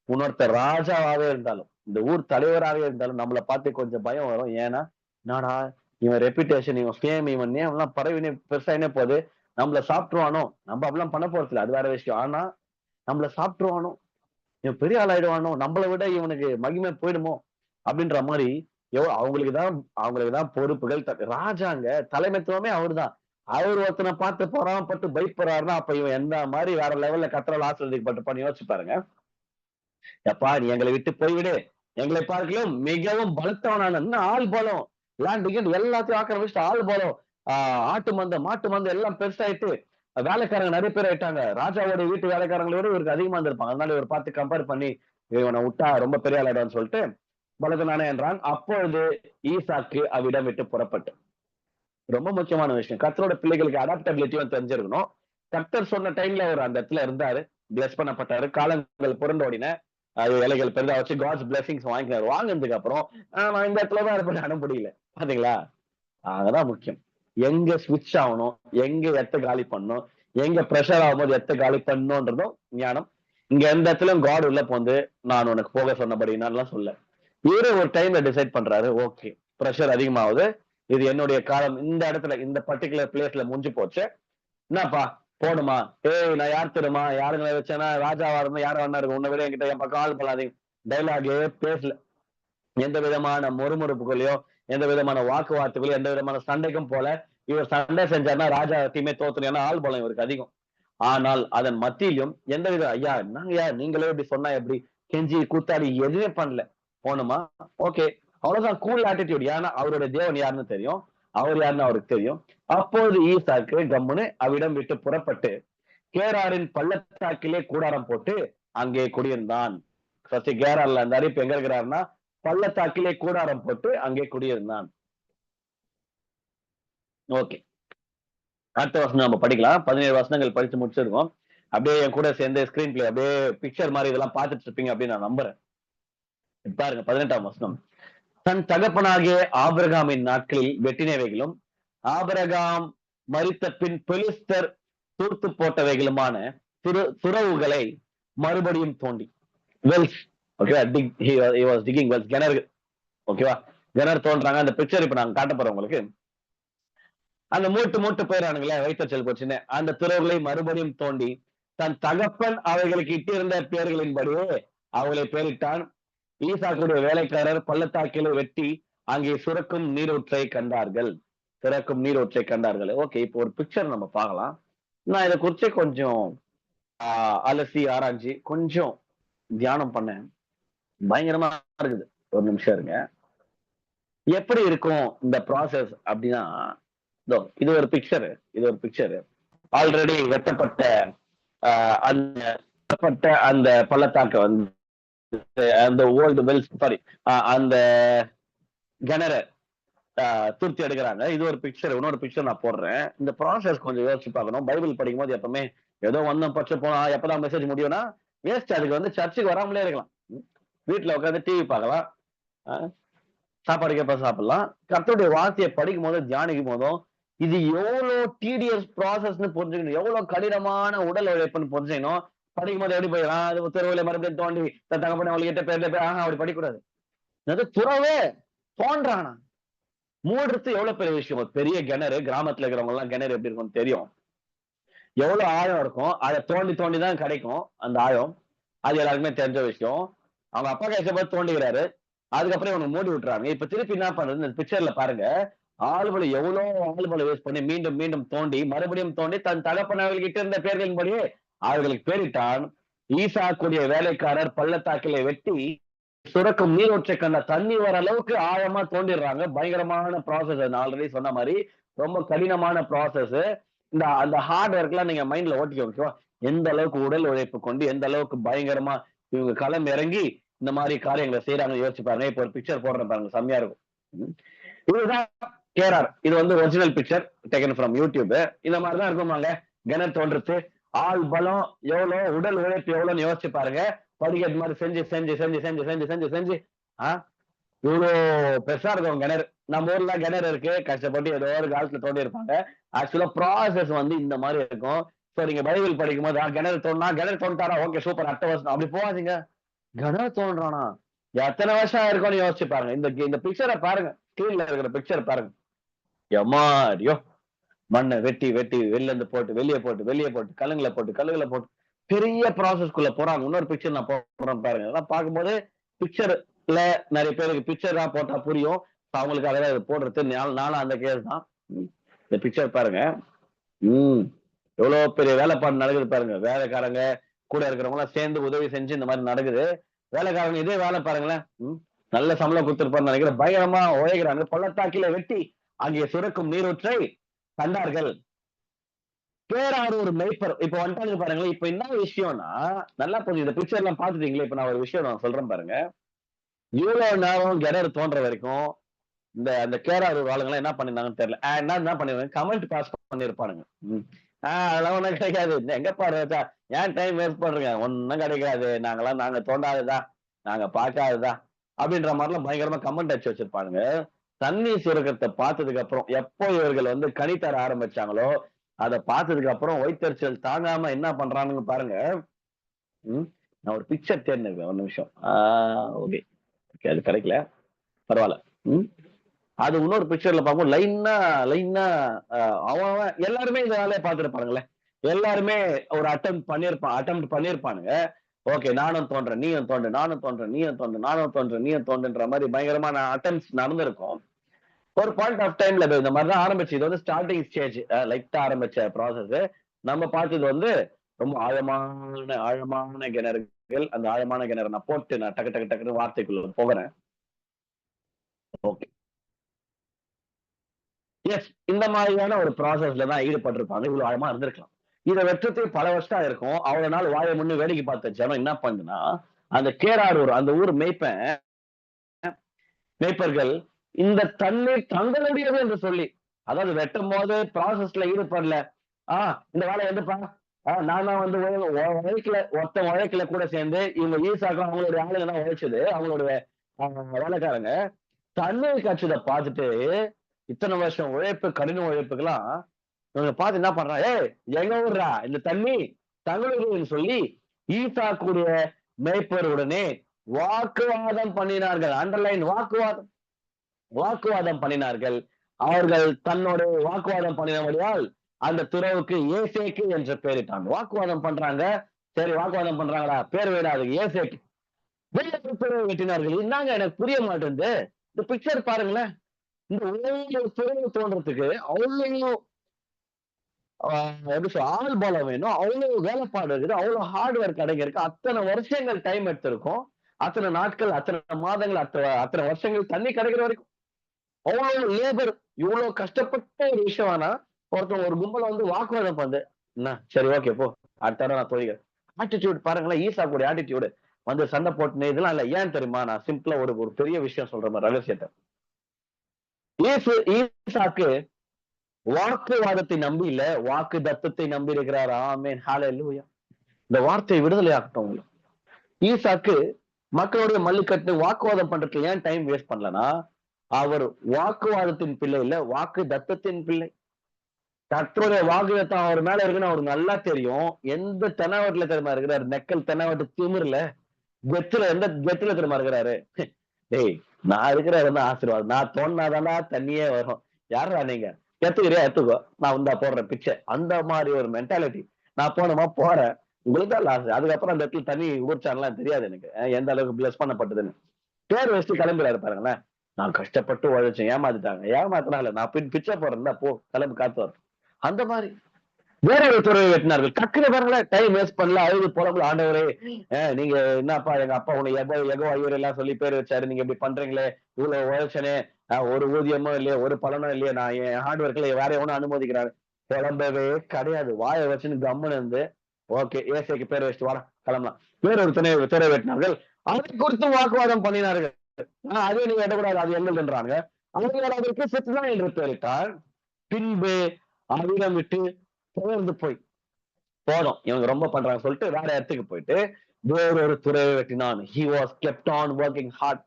உன்னொருத்த ராஜாவாவே இருந்தாலும், இந்த ஊர் தலைவராகவே இருந்தாலும் நம்மளை பார்த்து கொஞ்சம் பயம் வரும். ஏன்னா நாடா இவன் ரெப்யூட்டேஷன், இவன் ஃபேம், இவன் நேம் எல்லாம் பரவினே பெருசாயினே போகுது, நம்மள சாப்பிட்டுருவானோ. நம்ம அப்படிலாம் பண்ண போறதில்ல, அது வேற விஷயம். ஆனா நம்மள சாப்பிட்டுருவானோ, இவன் பெரிய ஆள் ஆயிடுவானோ, நம்மளை விட இவனுக்கு மகிமை போயிடுமோ அப்படின்ற மாதிரி அவங்களுக்குதான் பொறுப்புகள். ராஜாங்க தலைமைத்துவமே அவர்தான். அவர் ஒருத்தனை பார்த்து பொறாமப்பட்டு பயப்படுறாருன்னா, அப்ப இவன் எந்த மாதிரி வேற லெவல்ல கத்தரால் ஆசீர்வதிக்கப்பட்டிருப்பான்னு யோசிச்சு பாருங்க. எப்பா நீ எங்களை விட்டு போய்விடு, எங்களை பார்க்கலும் மிகவும் பலத்தவனான ஆள் பலம், லேண்ட் எல்லாத்தையும் ஆக்கிரமிச்சுட்டு ஆள் பலம், ஆட்டு மந்தம் மாட்டு மந்தம் எல்லாம் பெருசாயிட்டு வேலைக்காரங்க நிறைய பேர் ஆயிட்டாங்க. ராஜாவோட வீட்டு வேலைக்காரங்களை விட இவருக்கு அதிகமா இருந்திருப்பாங்க. அதனால இவர் பார்த்து கம்பேர் பண்ணி இவனை விட்டா ரொம்ப பெரிய ஆளாயிடும்னு சொல்லிட்டு பலத்தனானே என்றான். அப்பொழுது ஈசாக்கு அவ்விடம் விட்டு புறப்பட்டு. ரொம்ப முக்கியமான விஷயம், கர்த்தரோட பிள்ளைகளுக்கு அடாப்டபிலிட்டியும் தெரிஞ்சிருக்கணும். கர்த்தர் சொன்ன டைம்ல அவர் அந்த இடத்துல இருந்தாரு, பிளஸ் பண்ணப்பட்டாரு. காலங்கள் புரண்டோடின, வேலைகள் பெரிதா வச்சு காட்ஸ் பிளெஸிங்ஸ் வாங்கினாரு. வாங்கினதுக்கு அப்புறம் நான் இந்த இடத்துலதான் இருப்பேன் அனுப்ப முடியல. பாத்தீங்களா, அதான் முக்கியம். எங்க ஸ்விட்ச் ஆகணும், எங்க எத்த காலி பண்ணணும், எங்க ப்ரெஷர் ஆகும்போது எத்த காலி பண்ணணும்ன்றதும் ஞானம். இங்க எந்த இடத்துலயும் காட் உள்ள போந்து நான் உனக்கு போக சொன்னபடினாலாம் சொல்ல, இவரு ஒரு டைம்ல டிசைட் பண்றாரு. ஓகே, ப்ரெஷர் அதிகமாகுது, இது என்னுடைய காலம், இந்த இடத்துல இந்த பர்டிகுலர் பிளேஸ்ல முடிஞ்சு போச்சு, என்னப்பா போடுமா, நான் யார் தெரியுமா, யாருங்களை வச்சேன்னா ராஜாவா இருந்தா யாரும் வேணா இருக்கு, உன்னை விட என்கிட்ட என் பக்கம் ஆள் பண்ணாதீங்க. டைலாகே பேசல, எந்த விதமான முறுமுறுப்புகளையோ எந்த விதமான வாக்குவார்த்தைகளையோ எந்த விதமான சண்டைக்கும் போல. இவர் சண்டை செஞ்சாருன்னா ராஜா டீமே தோத்துரும், ஏன்னா ஆள் பலம் இவருக்கு அதிகம். ஆனால் அதன் மத்தியிலும் எந்த வித ஐயா என்னங்கய்யா நீங்களே இப்படி சொன்னா எப்படி, கெஞ்சி கூத்தாடி எதுவுமே பண்ணல. போகணுமா, ஓகே, அவ்வளவுதான், கூல் ஆட்டிடியூட். ஏன்னா அவருடைய தேவன் யாருன்னு தெரியும், அவர் யாருன்னு அவருக்கு தெரியும். அப்போது ஈசாக்கு கம்முன்னு அவ்விடம் விட்டு புறப்பட்டு கேராரின் பள்ளத்தாக்கிலே கூடாரம் போட்டு அங்கே குடியிருந்தான். கேரார்ல இருந்தாரு, இப்ப எங்க இருக்கிறாருன்னா பள்ளத்தாக்கிலே கூடாரம் போட்டு அங்கே குடியிருந்தான். ஓகே, அடுத்த வருஷம் நம்ம படிக்கலாம். 17 வசனங்கள் படிச்சு முடிச்சிருக்கோம். அப்படியே என் கூட சேர்ந்து ஸ்கிரீன் பிளே அப்படியே பிக்சர் மாதிரி இதெல்லாம் பார்த்துட்டு இருப்பீங்க அப்படின்னு நான் நம்புறேன். பாருங்க 18ஆம் வசனம். தன் தகப்பனாகிய ஆபிரகாமின் நாட்களில் வெட்டினவைகளும் ஆபிரகாம் மரித்த பின் பெலிஸ்தர் தூர்த்து போட்டவைகளுமான துறவுகளை மறுபடியும் தோண்டி, வெல்ஸ், ஓகேவா, டிகிங் வெல்ஸ், கிணறு, ஓகேவா, கிணறு தோன்றாங்க. அந்த பிக்சர் இப்ப நாங்க காட்ட போறோம் உங்களுக்கு. அந்த மூட்டு போயிடானுங்களே வைத்தச்சல் போச்சுன்னு, அந்த துறவுகளை மறுபடியும் தோண்டி தன் தகப்பன் அவைகளுக்கு இட்டிருந்த பேர்களின்படியே அவர்களை பேரிட்டான். ஈசாக்குடைய வேலைக்காரர் பள்ளத்தாக்கில வெட்டி அங்கே சுரக்கும் நீரூற்றை கண்டார்கள். ஓகே, இப்போ ஒரு பிக்சர் நம்ம பார்க்கலாம். நான் இதை குறிச்சு கொஞ்சம் அலசி ஆராய்ச்சி கொஞ்சம் தியானம் பண்ணேன். பயங்கரமா இருக்குது. ஒரு நிமிஷம் இருங்க. எப்படி இருக்கும் இந்த ப்ராசஸ் அப்படின்னா, இது ஒரு பிக்சர். ஆல்ரெடி வெட்டப்பட்ட அந்த பள்ளத்தாக்க வந்து அந்த ஓல்டு வெல்ஸ், சாரி, அந்த கிணற துருத்தி எடுக்கிறாங்க. இது ஒரு பிக்சர். இன்னொரு பிக்சர் நான் போடுறேன். இந்த ப்ராசஸ் கொஞ்சம் யோசிச்சு பார்க்கணும். பைபிள் படிக்கும் போது எப்பவுமே ஏதோ வந்தோம் பச்சை போனா எப்பதான் மெசேஜ் முடியும்னா வேஸ்ட். அதுக்கு வந்து சர்ச்சுக்கு வராமலே இருக்கலாம், வீட்டுல உட்காந்து டிவி பார்க்கலாம், சாப்பாடு கேப்ப சாப்பிடலாம். கர்த்தருடைய வார்த்தையை படிக்கும் போது தியானிக்கும் போதும் இது எவ்வளவு டிடிஎஸ் ப்ராசஸ்ன்னு புரிஞ்சுக்கணும், எவ்வளவு கடினமான உடல் உழைப்புன்னு புரிஞ்சுக்கணும். படிக்கும் போது எப்படி போயிடலாம், அது துறவுல மறுபடியும் தோண்டி தகப்பன அவளுக்கிட்ட பேர்ல அப்படி படிக்கூடாது. துறவே தோன்றானா, மூடுறது எவ்வளவு பெரிய விஷயம். பெரிய கிணறு, கிராமத்துல இருக்கிறவங்க எல்லாம் கிணறு எப்படி இருக்கும்னு தெரியும், எவ்வளவு ஆழம் இருக்கும். அதை தோண்டி தான் கிடைக்கும் அந்த ஆழம். அது எல்லாருக்குமே தெரிஞ்ச விஷயம். அவங்க அப்பா கஷ்டப்பட்டு தோண்டிக்கிறாரு, அதுக்கப்புறம் இவங்க மூடி விட்டுறாங்க. இப்ப திருப்பி என்ன பண்றது, இந்த பிக்சர்ல பாருங்க, ஆளுபலை எவ்வளவு ஆளுபலை யூஸ் பண்ணி மீண்டும் தோண்டி மறுபடியும் தோண்டி தன் தகப்பனவர்கிட்ட இருந்த பேர்களின்படியே அவர்களுக்கு பேரிட்டான். ஈசாக்குடைய வேலைக்காரர் பள்ளத்தாக்கிலே வெட்டி சுரக்கும் நீரோற்றை கண்ட தண்ணி வர அளவுக்கு ஆழமா தோண்டிடுறாங்க. பயங்கரமான ப்ராசஸ். நான் ஆல்ரெடி சொன்ன மாதிரி ரொம்ப கடினமான ப்ராசஸ். அந்த ஹார்ட் ஒர்க் எல்லாம் நீங்க மைண்ட்ல ஓட்டிக்கோங்க. எந்த அளவுக்கு உடல் உழைப்பு கொண்டு எந்த அளவுக்கு பயங்கரமா இவங்க களம் இறங்கி இந்த மாதிரி காரியங்களை செய்யறாங்க யோசிச்சு பாருங்க. இப்போ ஒரு பிக்சர் போடுறேன் பாருங்க, செம்மையா இருக்கும். இதுதான் கேரார். இது வந்து original picture taken from YouTube. இந்த மாதிரிதான் இருக்குமாங்க கிணறு தோன்றது. ஆள் பலம் எவ்வளவு, உடல் உழைப்பு எவ்வளவுன்னு யோசிச்சு பாருங்க. படிக்கட்டு மாதிரி செஞ்சு இவ்வளவு பெருசா இருக்கும் கிணறு. நம்ம ஊர்ல கிணறு இருக்கு, கஷ்டப்பட்டு ஏதோ ஒரு காலத்துல தோண்டி இருப்பாங்க. ஆக்சுவலா ப்ராசஸ் வந்து இந்த மாதிரி இருக்கும். சோ நீங்க பைபிள் படிக்கும் போது கிணறு தோண்டாரா, ஓகே சூப்பர், அடுத்த வருஷம் அப்படி போவாதீங்க. கிணறு தோன்றானா எத்தனை வருஷம் இருக்கும்னு யோசிச்சு பாருங்க. இந்த பிக்சரை பாருங்க, ஸ்கிரீன்ல இருக்கிற பிக்சர் பாருங்க. எம்மாடியோ மண்ணை வெட்டி வெளியே போட்டு கல்லுங்களை போட்டு பெரிய ப்ராசஸ்க்குள்ள போறாங்க. இன்னொரு பிக்சர் நான் போடுறேன் பாருங்க. அதெல்லாம் பார்க்கும்போது பிக்சர் நிறைய பேருக்கு பிக்சர் தான் போட்டா புரியும். அவங்களுக்காக தான் இது போடுறது. நானும் அந்த கேஸ் தான். இந்த பிக்சர் பாருங்க. எவ்வளவு பெரிய வேலைப்பாடு நடக்குது பாருங்க. வேலைக்காரங்க கூட இருக்கிறவங்க எல்லாம் சேர்ந்து உதவி செஞ்சு இந்த மாதிரி நடக்குது. வேலைக்காரங்க இதே வேலை பாருங்களேன். நல்ல சம்பளம் கொடுத்திருப்பாரு நினைக்கிறேன். பயங்கரமா உழைக்கிறாங்க. பள்ளத்தாக்கில வெட்டி அங்கே சுரக்கும் நீரூற்றை கண்டார்கள். பேராறு ஒரு மெய்ப்பர். இப்ப வந்துட்டாங்க பாருங்களேன். இப்ப என்ன விஷயம்னா, நல்லா கொஞ்சம் இந்த பிக்சர் எல்லாம் பாத்துட்டீங்களே. இப்ப நான் ஒரு விஷயம் நான் சொல்றேன் பாருங்க. இவ்வளவு நேரம் கிணறு தோன்ற வரைக்கும் அந்த கேராரூர் ஆளுங்க என்ன பண்ணிருந்தாங்கன்னு தெரியல. என்ன பண்ணிருந்தாங்க, கமெண்ட் பாஸ் பண்ணிருப்பானுங்க. அதெல்லாம் ஒண்ணும் கிடைக்காது. எங்க பாரு ஏன் டைம் வேஸ்ட் பண்றீங்க, ஒன்னும் கிடைக்காது, நாங்க தோண்டாததா, நாங்க பார்க்காததா அப்படின்ற மாதிரி எல்லாம் பயங்கரமா கமெண்ட் அடிச்சு வச்சிருப்பானுங்க. தண்ணி சுரக்கத்தை பார்த்ததுக்கு அப்புறம் எப்போ இவர்கள் கனி தர ஆரம்பிச்சாங்களோ அதை பார்த்ததுக்கு அப்புறம் வயிற்றுச்சல் தாங்காம என்ன பண்றானுங்க பாருங்க. நான் ஒரு பிக்சர் தேர்ந்தேன் ஒரு நிமிஷம். ஓகே, அது கிடைக்கல, பரவாயில்ல. அது இன்னொரு பிக்சர்ல பார்ப்போம். லைனா அவன் எல்லாருமே இந்த வேலையை பார்த்துருப்பானுங்களே. எல்லாருமே ஒரு அட்டம் பண்ணிருப்பானுங்க. ஓகே, நானும் தோன்றேன், நீயும் தோன்று, நானும் தோன்றேன், நீயும் தோன்று, நானும் தோன்றேன், நீயும் தோன்றுன்ற மாதிரி பயங்கரமான அட்டம்ஸ் நடந்திருக்கும். ஒரு பாயிண்ட் ஆஃப் டைம்ல இந்த மாதிரிதான் ஆரம்பிச்சு. இது ஸ்டார்டிங் ஸ்டேஜ், லைட்டா ஆரம்பிச்ச ப்ராசஸ். நம்ம பார்த்தது ரொம்ப ஆழமான கிணறுகள். அந்த ஆழமான கிணறு நான் போட்டு நான் டக்கு வார்த்தைக்குள்ள போகிறேன். ஓகே, எஸ், இந்த மாதிரியான ஒரு ப்ராசஸ்ல தான் ஈடுபட்டிருப்பாங்க. இவ்வளவு ஆழமா இருந்திருக்கலாம். இதை வெற்றத்தை பல வருஷம் இருக்கும். அவ்வளவு நாள் வாயை முன்னு வேடிக்கை பார்த்த ஜனம் என்ன பண்ணுனா, அந்த கேராரூர் அந்த ஊர் மேய்ப்பர்கள் இந்த தண்ணீர் தங்களுடையது என்று சொல்லி, அதாவது வெட்டும் போது ப்ராசஸ்ல ஈடுபடல. இந்த வேலை எதுப்பா, நான் தான் உழைக்கல கூட சேர்ந்து இவங்க ஈசாக்கும் அவங்களுடைய ஆளுங்க தான் உழைச்சது, அவங்களுடைய வேலைக்காரங்க தண்ணீர் காய்ச்சதை பார்த்துட்டு இத்தனை வருஷம் உழைப்பு, கடின உழைப்புக்கெல்லாம் இவங்க பார்த்து என்ன பண்றாங்க, எங்க ஊர்ரா இந்த தண்ணி தங்களுடையன்னு சொல்லி ஈசாக்குடைய மேய்ப்பருடனே வாக்குவாதம் பண்ணினார்கள். அண்டர்லைன், வாக்குவாதம் பண்ணினார்கள். அவர்கள் தன்னோட வாக்குவாதம் பண்ணினபடியால் அந்த துறவுக்கு ஏசேக்கு என்று பெயரிட்டாங்க. வாக்குவாதம் பண்றாங்க, சரி வாக்குவாதம் பண்றாங்களா, பேர் விடாது, ஏசேக்கு. துறவு வெட்டினார்கள். என்னங்க எனக்கு புரிய மாட்டேங்குது. இந்த பிக்சர் பாருங்களேன். இந்த உலக துறவு தோன்றதுக்கு அவ்வளவு ஆள் பலம் வேணும், அவ்வளவு வேலைப்பாடு இருக்குது, அவ்வளவு ஹார்ட் ஒர்க் அடங்கியிருக்கு. அத்தனை வருஷங்கள் டைம் எடுத்திருக்கும், அத்தனை நாட்கள், அத்தனை மாதங்கள், அத்தனை வருஷங்கள் தண்ணி கிடைக்கிற வரைக்கும் அவ்வளவு லேபர். இவ்வளவு கஷ்டப்பட்ட ஒரு விஷயம். ஆனா ஒருத்தவங்க ஒரு கும்பல வாக்குவாதம் பண்ணு, என்ன சரி ஓகே போ, அடுத்த நான் தொழில் ஆட்டிடியூட் பாருங்களேன். ஈசா கூடிய ஆட்டிடியூடு சண்டை போட்டுன்னு இதெல்லாம் இல்ல. ஏன் தெரியுமா, நான் சிம்பிளா ஒரு பெரிய விஷயம் சொல்ற மாதிரி ரகசியத்தை. ஈசாக்கு வாக்குவாதத்தை நம்பி இல்ல, வாக்கு தத்தத்தை நம்பி இருக்கிறார். ஆமென், ஹல்லேலூயா. இந்த வார்த்தை விடுதலை ஆகட்டும் உங்களுக்கு. ஈசாக்கு மக்களுடைய மல்லுக்கட்டு வாக்குவாதம் பண்றதுக்கு ஏன் டைம் வேஸ்ட் பண்ணலனா, அவர் வாக்குவாதத்தின் பிள்ளை இல்ல, வாக்கு தத்தத்தின் பிள்ளை. கர்த்தருடைய வாக்குதத்தம் அவர் மேல இருக்குன்னு அவருக்கு நல்லா தெரியும். எந்த தெனாவட்டுல தெரியுமா இருக்கிறாரு, நெக்கல் தெனாவட்டு திமிர்ல எந்த கெத்துல தெரியுமா இருக்கிறாரு. டேய், நான் இருக்கிற ஆசீர்வாதம், நான் தோணாதானா தண்ணியே வரும். யாரா நீங்க, எத்துக்கிறியா எத்துக்கோ, நான் போடுறேன் பிச்சை. அந்த மாதிரி ஒரு மென்டாலிட்டி. நான் போனோமா போறேன், உங்களுக்கு தான் லாஸ். அதுக்கப்புறம் அந்த இடத்துல தண்ணி ஊர்ச்சான்லாம் தெரியாது எனக்கு, எந்த அளவுக்கு பிளஸ் பண்ணப்பட்டதுன்னு. பேர் வச்சுட்டு கிளம்பிடாரு பாருங்களேன். நான் கஷ்டப்பட்டு உழைச்சேன், ஏமாத்தினால நான் பிச்சை போடுறேன், போ கிளம்பி காத்து வரும். அந்த மாதிரி வேற ஒரு துறையை வெட்டினார்கள். டக்குனு பாருங்களேன், டைம் வேஸ்ட் பண்ணல, அழுது போலக்குள்ள, ஆண்டவரே நீங்க என்னப்பா, எங்க அப்பா உன்னை எகோ ஐயர் எல்லாம் சொல்லி பேர் வச்சாரு, நீங்க இப்படி பண்றீங்களே, இவ்வளவு உழைச்சனே, ஒரு ஊதியமோ இல்லையா, ஒரு பலனும் இல்லையா, நான் என் ஹார்ட் ஒர்க்ல வேற எவனும் அனுமதிக்கிறாரு. குழம்பவே கிடையாது. வாயை வச்சுன்னு கம்முன்னு இருந்து, ஓகே ஏசைக்கு பேர் வச்சுட்டு வர கிளம்பலாம். வேற ஒரு துறை வெட்டினார்கள். அதை குறித்து வாக்குவாதம் பண்ணினார்கள். அதே நீங்க எட்டக்கூடாது, அது எங்கள்ன்றாங்க. அவர்கள் அதற்கு செத்துதான் என்று பெயரிட்டால் பின்பு அவிடம் விட்டு தொடர்ந்து போய் போதும் இவங்க ரொம்ப பண்றாங்க சொல்லிட்டு வேற இடத்துக்கு போயிட்டு வேறொரு துறையை வெட்டினான். He was kept on working hard.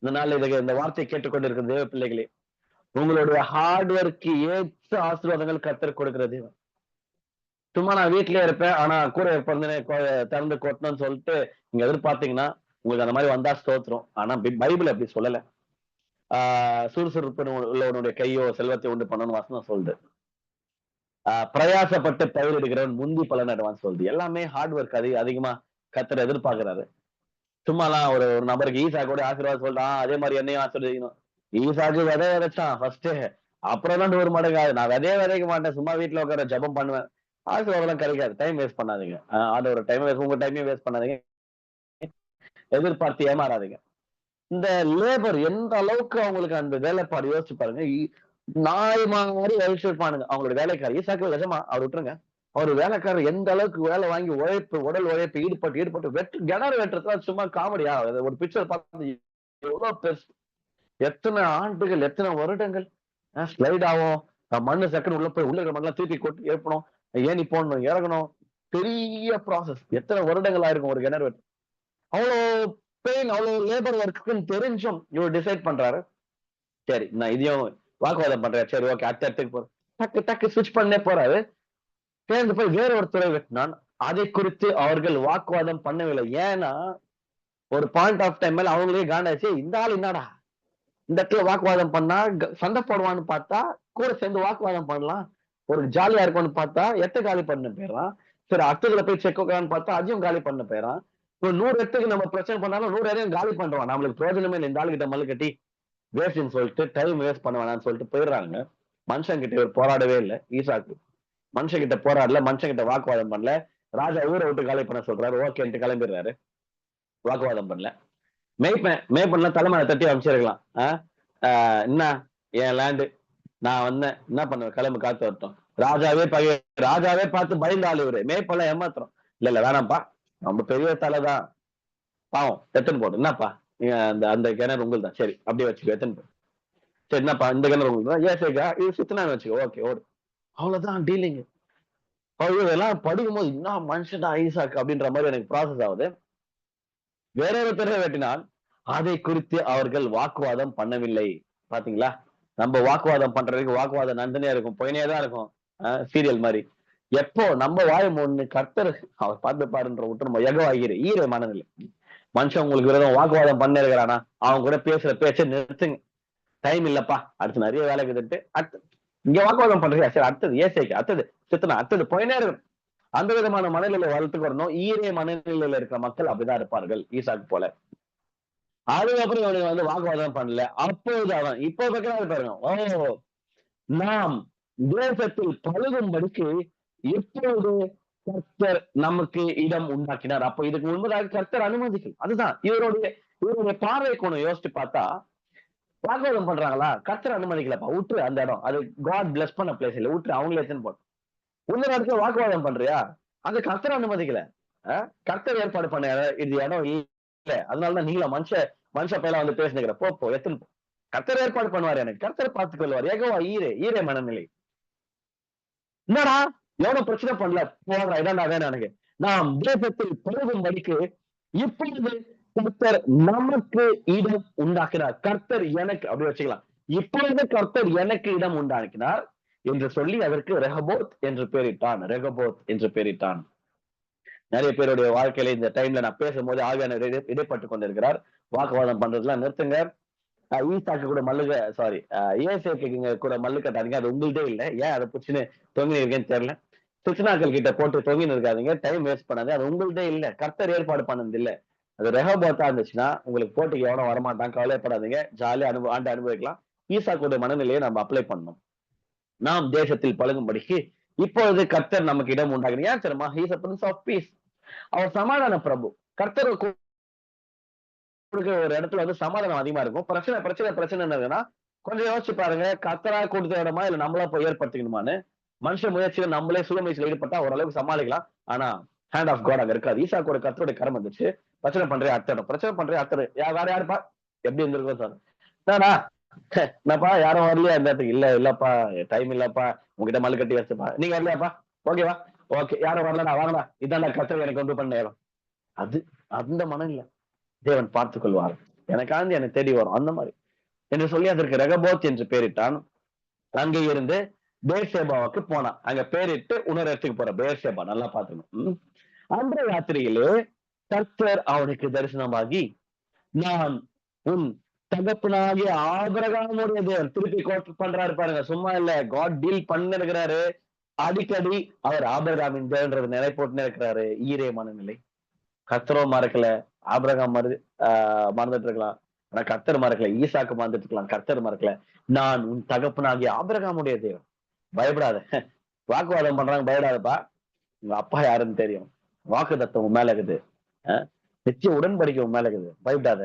இதனால இந்த வார்த்தையை கேட்டுக்கொண்டிருக்கிற தேவ பிள்ளைகளே, உங்களுடைய ஹார்ட் ஒர்க்கு ஏற்ற ஆசீர்வாதங்கள் கர்த்தர் கொடுக்கிற தேவன். சும்மா நான் வீட்லயே இருப்பேன், ஆனா கூட திறந்து கொட்டணும்னு சொல்லிட்டு நீங்க எதிர்பார்த்தீங்கன்னா உங்களுக்கு அந்த மாதிரி வந்தா ஸ்தோத்திரம். ஆனா பைபிள் அப்படி சொல்லல. சுறுசுறுப்பு உள்ளவனுடைய கையோ செல்வத்தை உண்டு பண்ணணும்னு வசனம் சொல்லுது. பிரயாசப்பட்டு பயிரிடுகிறவன் முந்தி பலன் அடைவான்னு சொல்லுது. எல்லாமே ஹார்ட் ஒர்க் அதிகமா கர்த்தர் எதிர்பார்க்கிறாரு. சும்மாலாம் ஒரு ஒரு நபருக்கு ஈசாக்கோட ஆசீர்வாதம் சொல்றான், அதே மாதிரி என்னையும் ஆசீர்வதிக்கணும். ஈசாக்கு விதை விதைச்சான் ஃபர்ஸ்ட், அப்புறம் தான் 100 மடங்கு ஆகுது. நான் விதையே விதைக்க மாட்டேன், சும்மா வீட்டுல உட்கார ஜெபம் பண்ணுவேன். ஆசீர்வாதம் கிடைக்காது. டைம் வேஸ்ட் பண்ணாதீங்க. அதோட டைம் வேஸ்ட், உங்க டைமையும் வேஸ்ட் பண்ணாதீங்க, எதிர்பார்த்து ஏமாறாதீங்க. இந்த லேபர் எந்த அளவுக்கு அவங்களுக்கு அந்த வேலைப்பாடு யோசிச்சு பாருங்க. நாய் மாதிரி வலிச்சிருப்பானுங்க அவங்களோட வேலைக்காரர். ஈசாக்கு எஜமா அவர் விட்டுருங்க, அவர் வேலைக்காரர் எந்த அளவுக்கு வேலை வாங்கி உழைப்பு, உடல் உழைப்பு ஈடுபட்டு கிணறு வெட்டுறதுல சும்மா காமெடியா? ஒரு பிக்சர் பார்த்து எவ்வளவு பெருசு, எத்தனை ஆண்டுகள், எத்தனை வருடங்கள் ஸ்லைட் ஆகும், மண்ணு சக்கரை உள்ள போய் உள்ள இருக்கிற மண்ணெல்லாம் தூக்கி கொட்டி எழுப்பணும், ஏணி போடணும், இறங்கணும், பெரிய ப்ராசஸ். எத்தனை வருடங்கள் ஆயிருக்கும் ஒரு கிணறு வெட்டு. அவ்வளவு பெயின், அவ்வளவு லேபர் ஒர்க்குன்னு தெரிஞ்சும் இவர் டிசைட் பண்றாரு, சரி நான் இதையும் வாக்குவாதம் பண்றேன், சரி ஓகே அடுத்த இடத்துக்கு போறேன். டக்கு டக்கு ஸ்விட்ச் பண்ணே போறாரு. சேர்ந்து போய் வேற ஒரு துறை வெட்டினான். அதை குறித்து அவர்கள் வாக்குவாதம் பண்ணவில்லை. ஏன்னா ஒரு பாயிண்ட் ஆஃப் டைம் மேல அவங்களே காண்டாச்சு, இந்த ஆள் என்னடா இந்த இடத்துல வாக்குவாதம் பண்ணா சண்டை போடுவான்னு பார்த்தா கூட சேர்ந்து வாக்குவாதம் பண்ணலாம், ஒரு ஜாலியா இருக்கும்னு பார்த்தா காலி பண்ண போயிடறான். சரி அடுத்ததுல போய் செக் வைக்கலான்னு பார்த்தா அதையும் காலி பண்ண போயிடறான். ஒரு 100 இடத்துக்கு நம்ம பிரச்சனை பண்ணாலும் 100 இடத்தையும் காலி பண்றோம். நம்மளுக்கு பிரயோஜனமே இல்லை, இந்த ஆளு கிட்ட மல்லு கட்டி வேஸ்ட்னு சொல்லிட்டு டைம் வேஸ்ட் பண்ண வேணாம்னு சொல்லிட்டு போயிடுறாங்க. மனுஷன் கிட்ட இவர் போராடவே இல்லை. ஈசாக்கு மனுஷன் கிட்ட போராடல, மனுஷன் கிட்ட வாக்குவாதம் பண்ணல. ராஜா ஊரை விட்டு காலி பண்ண சொல்றாரு, ஓகேன்ட்டு கிளம்பிடுறாரு. வாக்குவாதம் பண்ணல. மேய்ப்பன்லாம் தலைமையில தட்டி அமைச்சிருக்கலாம். என்ன என் லேண்டு, நான் வந்தேன், என்ன பண்ணுவேன், கிளம்பு காத்து வரட்டும். ராஜாவே பார்த்து பயந்த ஆளு இவரு. மேய்ப்பெல்லாம் ஏமாத்துறோம். இல்ல வேணாம்ப்பா, நம்ம பெரிய தலைதான், பாவம் எத்தனை போடு, என்னப்பா அந்த அந்த கிணறு உங்களுக்கு தான், சரி அப்படியே வச்சுக்கோ, எத்தனை போடு, சரி என்னப்பா இந்த கிணறு உங்களுக்கு தான், ஏசேக்கா இது சுத்தினான்னு வச்சுக்கோ, ஓகே ஓடு, அவ்வளவுதான் டீலிங். இதெல்லாம் படிக்கும் போது என்ன மனுஷன் ஈசாக்கு அப்படின்ற மாதிரி எனக்கு ப்ராசஸ் ஆகுது. வேற ஒருத்தரை வெட்டினால் அதை குறித்து அவர்கள் வாக்குவாதம் பண்ணவில்லை. பாத்தீங்களா, நம்ம வாக்குவாதம் பண்றதுக்கு வாக்குவாதம் நந்தனையா இருக்கும், போயினேதான் இருக்கும், சீரியல் மாதிரி. எப்போ நம்ம வாய ஒண்ணு கர்த்தர் அவர் பார்த்து பாருன்ற விட்டுருமோ எகவாகிற ஈர மனநிலை. மனுஷன் உங்களுக்கு விரோதம் வாக்குவாதம் பண்ண இருக்கிறானா, அவங்க கூட பேசுற பேச்ச நிறுத்துங்க. டைம் இல்லப்பா, அடுத்து நிறைய வேலை இருக்குதுட்டு அடுத்து இங்க வாக்குவாதம் பண்றியா, சரி அடுத்தது ஏசைக்கு, அடுத்தது சித்தனா, அடுத்தது போயினே இருக்கும். அந்த விதமான மனநிலை வளர்த்துக்கு வரணும். ஈரிய மனநிலையில இருக்கிற மக்கள் அப்படிதான் இருப்பார்கள், ஈசாக்கு போல. அதுக்கப்புறம் இவனுக்கு வந்து வாக்குவாதம் பண்ணல. அப்போது அவன் இப்போ பாருங்க, ஓ நாம் தேசத்தில் பழுகும்படிக்கு எப்போது கர்த்தர் நமக்கு இடம் உண்டாக்கினார். அப்ப இதுக்கு முன்பதாக கர்த்தர் அனுமதிக்கும். அதுதான் இவருடைய பார்வை கோணம் யோசிச்சு பார்த்தா, வாக்குவாதம் பண்றாங்களா, கர்த்தர் அனுமதிக்கலப்பா, விட்டுரு அந்த இடம், அது காட் பிளஸ் பண்ண பிளேஸ் இல்ல, விட்டுரு அவங்களே எத்தனை போட்டோம். இன்னொரு இடத்துல வாக்குவாதம் பண்றியா, அந்த கர்த்தர் அனுமதிக்கல, கர்த்தர் ஏற்பாடு பண்ண இது இடம் இல்ல, அதனாலதான் நீங்கள மனுஷ பையல வந்து பேசினுக்கிற, போ எத்தனை போ, கர்த்தர் ஏற்பாடு பண்ணுவார், எனக்கு கர்த்தர் பார்த்துக் கொள்வார். ஏகவா ஈரே மனநிலை. என்னடா எவ்வளவு பிரச்சனை பண்ணல, போடுறா இதாண்டா வேணும் எனக்கு. நாம் தேசத்தில் பருகும்படிக்கு இப்பொழுது கர்த்தர் நமக்கு இடம் உண்டாக்கினார். கர்த்தர் எனக்கு அப்படி வச்சுக்கலாம், இப்பொழுது கர்த்தர் எனக்கு இடம் உண்டாக்கினார் என்று சொல்லி அதற்கு ரெகபோத் என்று பெயரிட்டான். ரெகபோத் என்று பெயரிட்டான். நிறைய பேருடைய வாழ்க்கையில இந்த டைம்ல நான் பேசும்போது ஆவியானவர் இடைப்பட்டு கொண்டிருக்கிறார். வாக்குவாதம் பண்றதுலாம் நிறுத்துங்க. ஈசாக்கு கூட மல்லுக சாரி ஏசேக்கு கூட மல்லு கட்டாதீங்க, அது உங்கள்கிட்டே இல்லை. ஏன் அதை பிடிச்சுன்னு தொங்கினு இருக்கேன்னு தெரியல. சிச்சனாக்கள் கிட்ட போட்டு தொங்கின்னு இருக்காதீங்க, டைம் வேஸ்ட் பண்ணாது, அது உங்கள்கிட்டே இல்லை, கர்த்தர் ஏற்பாடு பண்ணது இல்லை. அது ரெகபோத்தா இருந்துச்சுன்னா உங்களுக்கு போட்டிக்கு எவனும் வரமாட்டான், கவலைப்படாதீங்க, ஜாலியா ஆண்டு அனுபவிக்கலாம். ஈசாக்குடைய மனநிலையை நம்ம அப்ளை பண்ணணும். நாம் தேசத்தில் பழகும்படிக்கு இப்பொழுது கர்த்தர் நமக்கு இடம் உண்டாகணும். ஏன் தெரியுமா, he's a prince of peace. அவர் சமாதான பிரபு. கர்த்தர் ஒரு இடத்துல வந்து சமாதானம் அதிகமா இருக்கும். பிரச்சனை என்னதுன்னா, கொஞ்சம் யோசிச்சு பாருங்க, கர்த்தரா கொடுத்த இடமா இல்ல நம்மளா போய் ஏற்படுத்திக்கணுமான்னு. மனுஷ முயற்சியில நம்மளே சுயமுயற்சியில ஈடுபட்டா ஓரளவுக்கு சமாளிக்கலாம். ஆனா ஹேண்ட் ஆஃப் காட் அங்க இருக்காது. ஈசாக்கு ஒரு கர்த்தருடைய கரம் வந்துச்சு, பிரச்சனை பண்றே அர்த்தம், பிரச்சனை பண்றே அர்த்தம், வேற யாருப்பா எப்படி இருந்திருக்கோம் சார், நானா என்னப்பா யாரும் வரலையா இந்த இடத்துக்கு, இல்லப்பா டைம் இல்லப்பா, உங்ககிட்ட மல்லு கட்டி வச்சுப்பா, நீங்க வரலையாப்பா, ஓகேவா, ஓகே யாரும் வரலடா, வாங்கடா, இதான் கர்த்தர் எனக்கு கொண்டு பண்ண நேரம். அது அந்த மனம் இல்ல, தேவன் பார்த்துக் கொள்வார், எனக்காண்டி எனக்கு தேடி வரும் அந்த மாதிரி என்று சொல்லி அதற்கு ரெகபோத் என்று பெயரிட்டான். அங்கே இருந்து பேர்சேபாவுக்கு போனான். அங்க பேரிட்டு இன்னொரு இடத்துக்கு போற பேர்சேபா, நல்லா பாத்துக்கணும். அன்றைய ராத்திரியிலே கர்த்தர் அவனுக்கு தரிசனமாகி, நான் உன் தகப்பனாகிய ஆபிரகாமுடைய தேவன். திருப்பி கோட் பண்றாரு பாருங்க, சும்மா இல்ல, காட் டீல் பண்ணிருக்கிறாரு. அடிக்கடி அவர் ஆபிரகாமின் தேவன்றது நிலை போட்டு இருக்கிறாரு. ஈரே மனநிலை. கர்த்தரோ மறக்கல. ஆபிரகாம் மறந்துட்டு இருக்கலாம். ஆனா கர்த்தர் மறக்கல. ஈசாக்கு மறந்துட்டு இருக்கலாம். கர்த்தர் மறக்கல. நான் உன் தகப்பனாகிய ஆபிரகாமுடைய தேவன். பயப்படாத. வாக்குவாதம் பண்றாங்க, பயப்படாதப்பா. உங்க அப்பா யாருன்னு தெரியும். வாக்குத்தத்தம் உன் மேல இருக்குது. நிச்சய உடன்படிக்கை உன் மேல இருக்குது. பயப்படாத.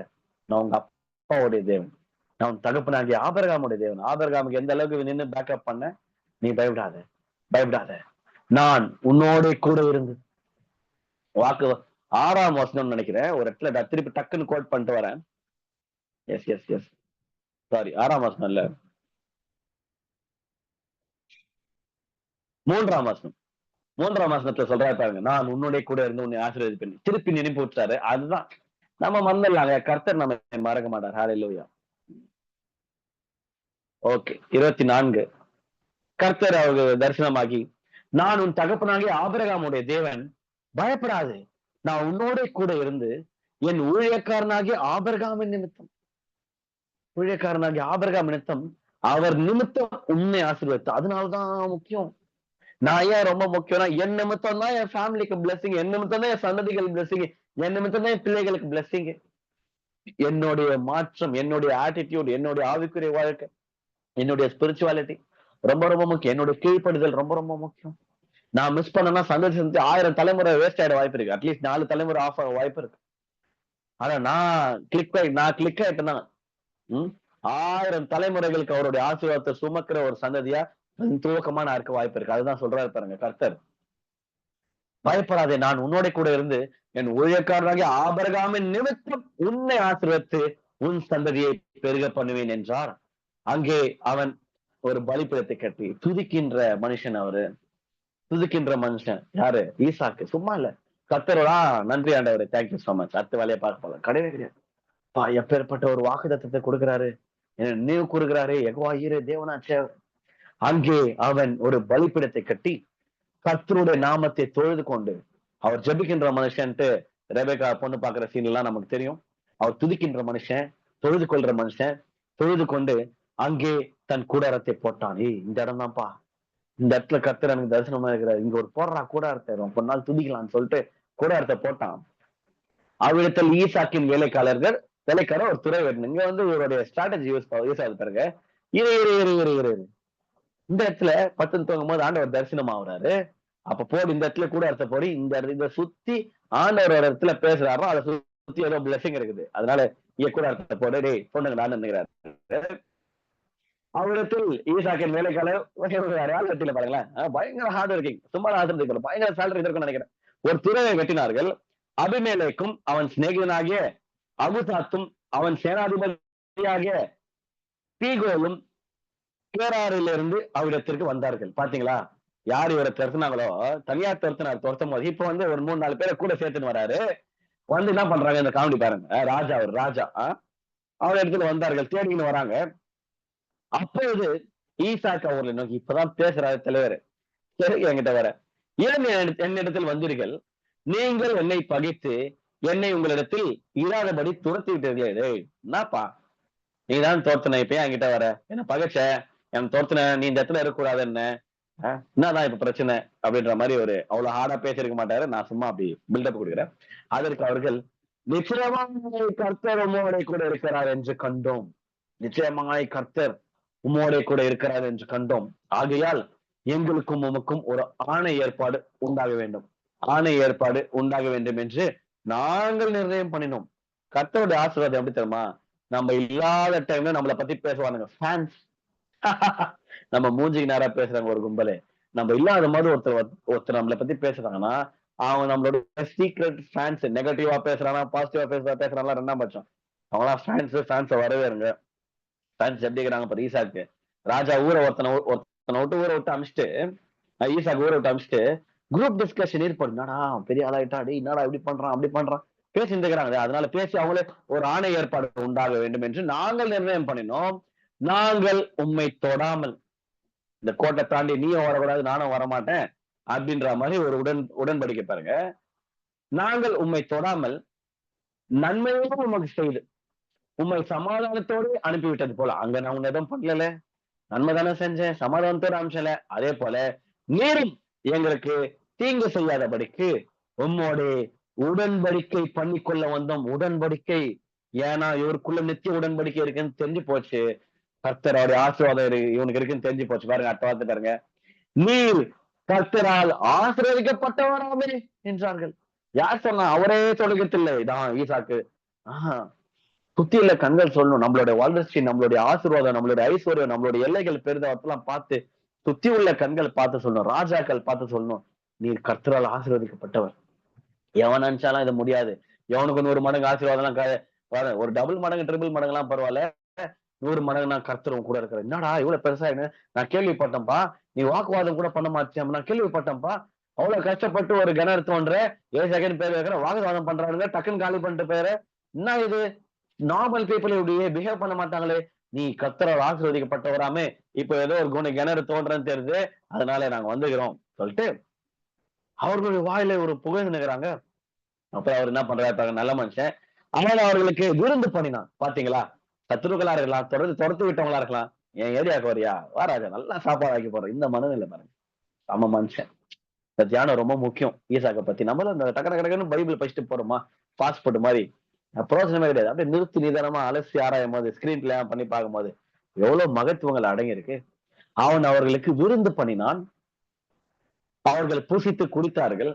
நான் உங்க அப்பாவுடைய தேவன். நான் உன் தகப்பனாகிய ஆபிரகாமுடைய தேவன். ஆபிரகாமுக்கு எந்த அளவுக்கு நின்று பேக்கப் பண்ண, நீ பயப்படாத, பயப்படாத. நான் உன்னோட கூட இருந்து வாக்கு 6ஆம் வசனம் நினைக்கிறேன். ஒரு இடத்துல திருப்பி டக்குன்னு கோட் பண்ணிட்டு வரேன். எஸ் எஸ் எஸ் சாரி, 6ஆம் வசனம் இல்ல, 3ஆம் வசனம். 3ஆம் வசனத்துல சொல்றாரு பாருங்க, நான் உன்னுடைய கூட இருந்து உன்னை ஆசீர்வதிப்பேன். திருப்பி நினைப்பு விட்டாரு. அதுதான் நம்ம மறந்துடலாங்க. கர்த்தர் நம்ம மறக்க மாட்டார். ஹல்லேலூயா. ஓகே, 24. கர்த்தர் அவருக்கு தரிசனமாகி, நான் உன் தகப்பனாகிய ஆபிரகாமுடைய தேவன், பயப்படாது, நான் உன்னோட கூட இருந்து என் ஊழியக்காரனாகிய ஆபிரகாமின் நிமித்தம், ஊழியக்காரனாகிய ஆபிரகாம் நிமித்தம், அவர் நிமித்தம் உன்னை ஆசீர்வதித்தார். அதனாலதான் முக்கியம். நான் ஏன் ரொம்ப முக்கியம்னா, என் நிமித்தம் தான் என் ஃபேமிலிக்கு பிளெஸிங், என் நிமித்தம் தான் என் சந்ததிகள் பிளெஸிங், என் நிமித்தம் தான் என் பிள்ளைகளுக்கு பிளெஸிங். என்னுடைய மாற்றம், என்னுடைய ஆட்டிடியூட், என்னுடைய ஆவிக்குரிய வாழ்க்கை, என்னுடைய ஸ்பிரிச்சுவாலிட்டி ரொம்ப ரொம்ப முக்கியம். என்னுடைய கீழ்ப்படுதல் ரொம்ப ரொம்ப முக்கியம். நான் மிஸ் பண்ணனா சந்ததி 1000 தலைமுறை வேஸ்ட் ஆயிட வாய்ப்பு இருக்கு. அட்லீஸ்ட் 4 தலைமுறை ஆஃப் ஆக வாய்ப்பு இருக்கு. ஆனா நான் கிளிக் ஆயிட்டேன்னா 1000 தலைமுறைகளுக்கு அவருடைய ஆசீர்வாதத்தை சுமக்கிற ஒரு சந்ததியா துவக்கமா நான் இருக்க வாய்ப்பு இருக்கு. அதுதான் சொல்றாரு பாருங்க கர்த்தர். பயப்படாதே, நான் உன்னோட கூட இருந்து என் ஊழியக்காரராகிய ஆபிரகாமின் நிமித்தம் உன்னை ஆசீர்வதித்து உன் சந்ததியை பெருக பண்ணுவேன் என்றார். அங்கே அவன் ஒரு பலிபீடத்தை கட்டி துதிக்கின்ற மனுஷன். அவரு துதிக்கின்ற மனுஷன் யாரு? ஈசாக்கு. சும்மா இல்ல, கர்த்தரோடா நன்றி ஆண்டவரே, தேங்க்யூ சோ மச், அடுத்த வேலையை பார்க்க போல கிடையவே கிடையாது. எப்பேற்பட்ட ஒரு வாக்குத்தத்தத்தை கொடுக்கிறாரு, நினைவு கூறுகிறாரு யெகோவா ஈரே தேவனாச்சே. அங்கே அவன் ஒரு பலிபீடத்தை கட்டி கர்த்தருடைய நாமத்தை தொழுது கொண்டு, அவர் ஜெபிக்கின்ற மனுஷன்ட்டு ரெபேக்கா பொண்ணு பாக்குற சீன் எல்லாம் நமக்கு தெரியும். அவர் துதிக்கின்ற மனுஷன், தொழுது கொள்ற மனுஷன், தொழுது கொண்டு அங்கே தன் கூடாரத்தை போட்டான். இந்த இடம் தான்ப்பா, இந்த இடத்துல கர்த்தர் எனக்கு தரிசனமா இருக்கிறார், இங்க ஒரு போடுறா கூடாரத்தை, ரொம்ப நாள் துதிக்கலாம்னு சொல்லிட்டு கூடாரத்தை போட்டான். அவ்விடத்தில் ஈசாக்கின் வேலைக்காரர் ஒரு துறை வேணும். இங்க இவருடைய ஸ்ட்ராட்டஜி யூஸ் ஆகுது பாருங்க. இந்த இடத்துல 10 தூங்கும் போது ஆண்டவர் தரிசனம் ஆகுறாரு. அப்ப போடு, இந்த இடத்துல கூட இடத்த போடி, இந்த சுத்தி ஆண்டவர் ஒரு இடத்துல பேசுறாரோ அதை சுத்தி ஏதோ பிளஸிங் இருக்குது. அதனால இங்க கூட இடத்த போடு, டேய் பொண்ணுங்க நான் நினைக்கிறாரு. அவரிடத்தில் ஈசாக்கின் வேலைக்காரர் பாருங்களேன், பயங்கர ஹார்ட் ஒர்க்கிங், சும்மா ஆசிரியர் பயங்கர சேலரி இருக்கும்னு நினைக்கிறேன். ஒரு துறையை வெட்டினார்கள். அபிமேலேக்கும் அவன் சிநேகிதனாகிய அபுசாத்தும் அவன் சேனாதிபதியாகிய பீகோலும் கேராரிலிருந்து அவரிடத்திற்கு வந்தார்கள். பாத்தீங்களா, யார் இவரை துரத்துனாங்களோ, தனியார் துரத்தும் போது இப்ப ஒரு 3-4 பேரை கூட சேர்த்துன்னு வராரு. என்ன பண்றாங்க இந்த காமெடி பாருங்க. ராஜா அவர் இடத்துல வந்தார்கள், தேடின்னு வராங்க. அப்பொழுது ஈசாக்கு அவர்களை நோக்கி, இப்பதான் பேசுறாரு தலைவர், என்கிட்ட வர, ஏன் என்னிடத்தில் வந்தீர்கள்? நீங்கள் என்னை பகைத்து என்னை உங்களிடத்தில் இராதபடி துரத்தி விட்டீர்களே. என்னப்பா, நீ தான் தோர்த்தன, இப்ப என்கிட்ட வர, என்ன பகைச்ச, என் தோர்த்தன, நீ இந்த இடத்துல இருக்கக்கூடாது, என்னதான் இப்ப பிரச்சனை அப்படின்ற மாதிரி அவ்வளவு ஹார்டா பேசிருக்க மாட்டாரு. நான் சும்மா அப்படி பில்டப் கொடுக்குறேன். அதற்கு அவர்கள், நிச்சயமாய் கர்த்தர் உம்மோட கூட இருக்கிறார் என்று கண்டோம், நிச்சயமாய் கர்த்தர் உம்மோட கூட இருக்கிறார் என்று கண்டோம். ஆகையால் எங்களுக்கும் உமக்கும் ஒரு ஆணை ஏற்பாடு உண்டாக வேண்டும், ஆணை ஏற்பாடு உண்டாக வேண்டும் என்று நாங்கள் நிர்ணயம் பண்ணினோம். கர்த்தருடைய ஆசீர்வாதம் எப்படி தெரியுமா? நம்ம இல்லாத டைம்ல நம்மளை பத்தி பேசுவானுங்க ஃபேன்ஸ். நம்ம மூஞ்சிக்கு நேரா பேசுறாங்க ஒரு கும்பலே. நம்ம இல்லாத மாதிரி ஒருத்தர் நம்மளை பத்தி பேசுறாங்கன்னா அவங்க நம்மளோட சீக்ரெட் ஃபேன்ஸ். நெகட்டிவா பேசுறானா பாசிட்டிவா பேசுறாங்களா 2ஆம் பட்சம். அவங்களாம் ஃபேன்ஸை வரவேறுங்க. ஃபேன்ஸ் எப்படி இருக்கிறாங்க? இப்ப ஈசாக்கு ராஜா ஒருத்தனை விட்டு அமிச்சிட்டு, ஈசாக்கு ஊரை விட்டு அமிச்சிட்டு குரூப் டிஸ்கஷன் ஏற்படும். என்னடா பெரிய ஆளாயிட்டா, அடி என்னடா இப்படி பண்றான் அப்படி பண்றான் பேசிட்டு இருக்கிறாங்க. அதனால பேசி அவங்களே ஒரு ஆணை ஏற்பாடு உண்டாக வேண்டும் என்று நாங்கள் நிர்ணயம் பண்ணினோம். நாங்கள் உம்மை தொடாமல், இந்த கோட்டை தாண்டி நீயும் வரக்கூடாது நானும் வரமாட்டேன் அப்படின்ற மாதிரி ஒரு உடன்படிக்கை பாருங்க. நாங்கள் உம்மை தொடாமல் நன்மையோடு உமக்கு செய்து உம்மை சமாதானத்தோடு அனுப்பிவிட்டது போல. அங்க நான் உன்னை எதுவும் பண்ணல, நன்மை தானே செஞ்சேன், சமாதானத்தோடு அனுப்பிச்சல. அதே போல நீரும் எங்களுக்கு தீங்கு செய்யாதபடிக்கு உம்மோடு உடன்படிக்கை பண்ணிக்கொள்ள வந்தோம். உடன்படிக்கை, ஏன்னா இவருக்குள்ள நித்திய உடன்படிக்கை இருக்குன்னு தெரிஞ்சு போச்சு. கர்த்தருடைய ஆசீர்வாதம் இவனுக்கு இருக்குன்னு தெரிஞ்சு போச்சு. பாருங்க அடுத்த வார்த்தை பாருங்க. நீர் கர்த்தரால் ஆசீர்வதிக்கப்பட்டவராமே என்றார்கள். யார் சொன்னா? அவரே சொல்லுகிறதில்லை. இதான் ஈசாக்கு. சுத்தி உள்ள கண்கள் சொல்லணும், நம்மளுடைய வளர்ச்சி, நம்மளுடைய ஆசீர்வாதம், நம்மளுடைய ஐஸ்வர்யம், நம்மளுடைய எல்லைகள் பெரிதவற்றெல்லாம் பார்த்து சுத்தி உள்ள கண்கள் பார்த்து சொல்லணும், ராஜாக்கள் பார்த்து சொல்லணும், நீர் கர்த்தரால் ஆசீர்வதிக்கப்பட்டவர். எவன் நினைச்சாலும் இது முடியாது. எவனுக்கு 100 மடங்கு ஆசீர்வாதம் எல்லாம் ஒரு டபுள் மடங்கு ட்ரிபிள் மடங்கு எல்லாம் பரவாயில்ல, 100 மடங்கு நான் கர்த்தரும் கூட இருக்கிறேன். என்னடா இவ்வளவு பெருசா நான் கேள்விப்பட்டேன்ப்பா, நீ வாக்குவாதம் கூட பண்ண மாட்டேன், நான் கேள்விப்பட்டேன்ப்பா, அவ்வளவு கஷ்டப்பட்டு ஒரு கிணறு தோன்ற 7 செகண்ட் பேர் வைக்கிற வாக்குவாதம் பண்றானுங்க, டக்குன்னு காலி பண்ணிட்டு பேரு. என்ன இது, நார்மல் பீப்புள் இப்படியே பிஹேவ் பண்ண மாட்டாங்களே, நீ கர்த்தரால் ஆசீர்வதிக்கப்பட்டவராமே, இப்ப ஏதோ ஒரு கிணறு தோன்றன்னு தெரியுது, அதனால நாங்க வந்துக்கிறோம் சொல்லிட்டு அவர்களுடைய வாயில ஒரு புகழ்ந்து நிற்கிறாங்க. அப்புறம் அவர் என்ன பண்றாரு, நல்ல மனுஷன், ஆனால் அவர்களுக்கு விருந்து பண்ணினான். பாத்தீங்களா, சத்துருக்களா இருக்கலாம், துரத்து விட்டவங்களா இருக்கலாம், என் ஏரியாவுக்கு வரியா, வாராஜா நல்லா சாப்பாடு ஆக்கி போறோம், இந்த மனநிலை பாருங்க. நம்ம மனுஷன். இந்த தியானம் ரொம்ப முக்கியம். ஈசாக்க பத்தி நம்மளும் இந்த டக்கு பைபிள் படிச்சுட்டு போறோமா, பாஸ்போர்ட் மாதிரி, பிரோஜனமே கிடையாது. அப்படியே நிறுத்தி நிதானமா அலசி ஆராயும் போது, ஸ்கிரீன் பிளே பண்ணி பார்க்கும் போது எவ்வளவு மகத்துவங்கள் அடங்கி இருக்கு. அவன் அவர்களுக்கு விருந்து பண்ணினான், அவர்கள் பூசித்து குடித்தார்கள்,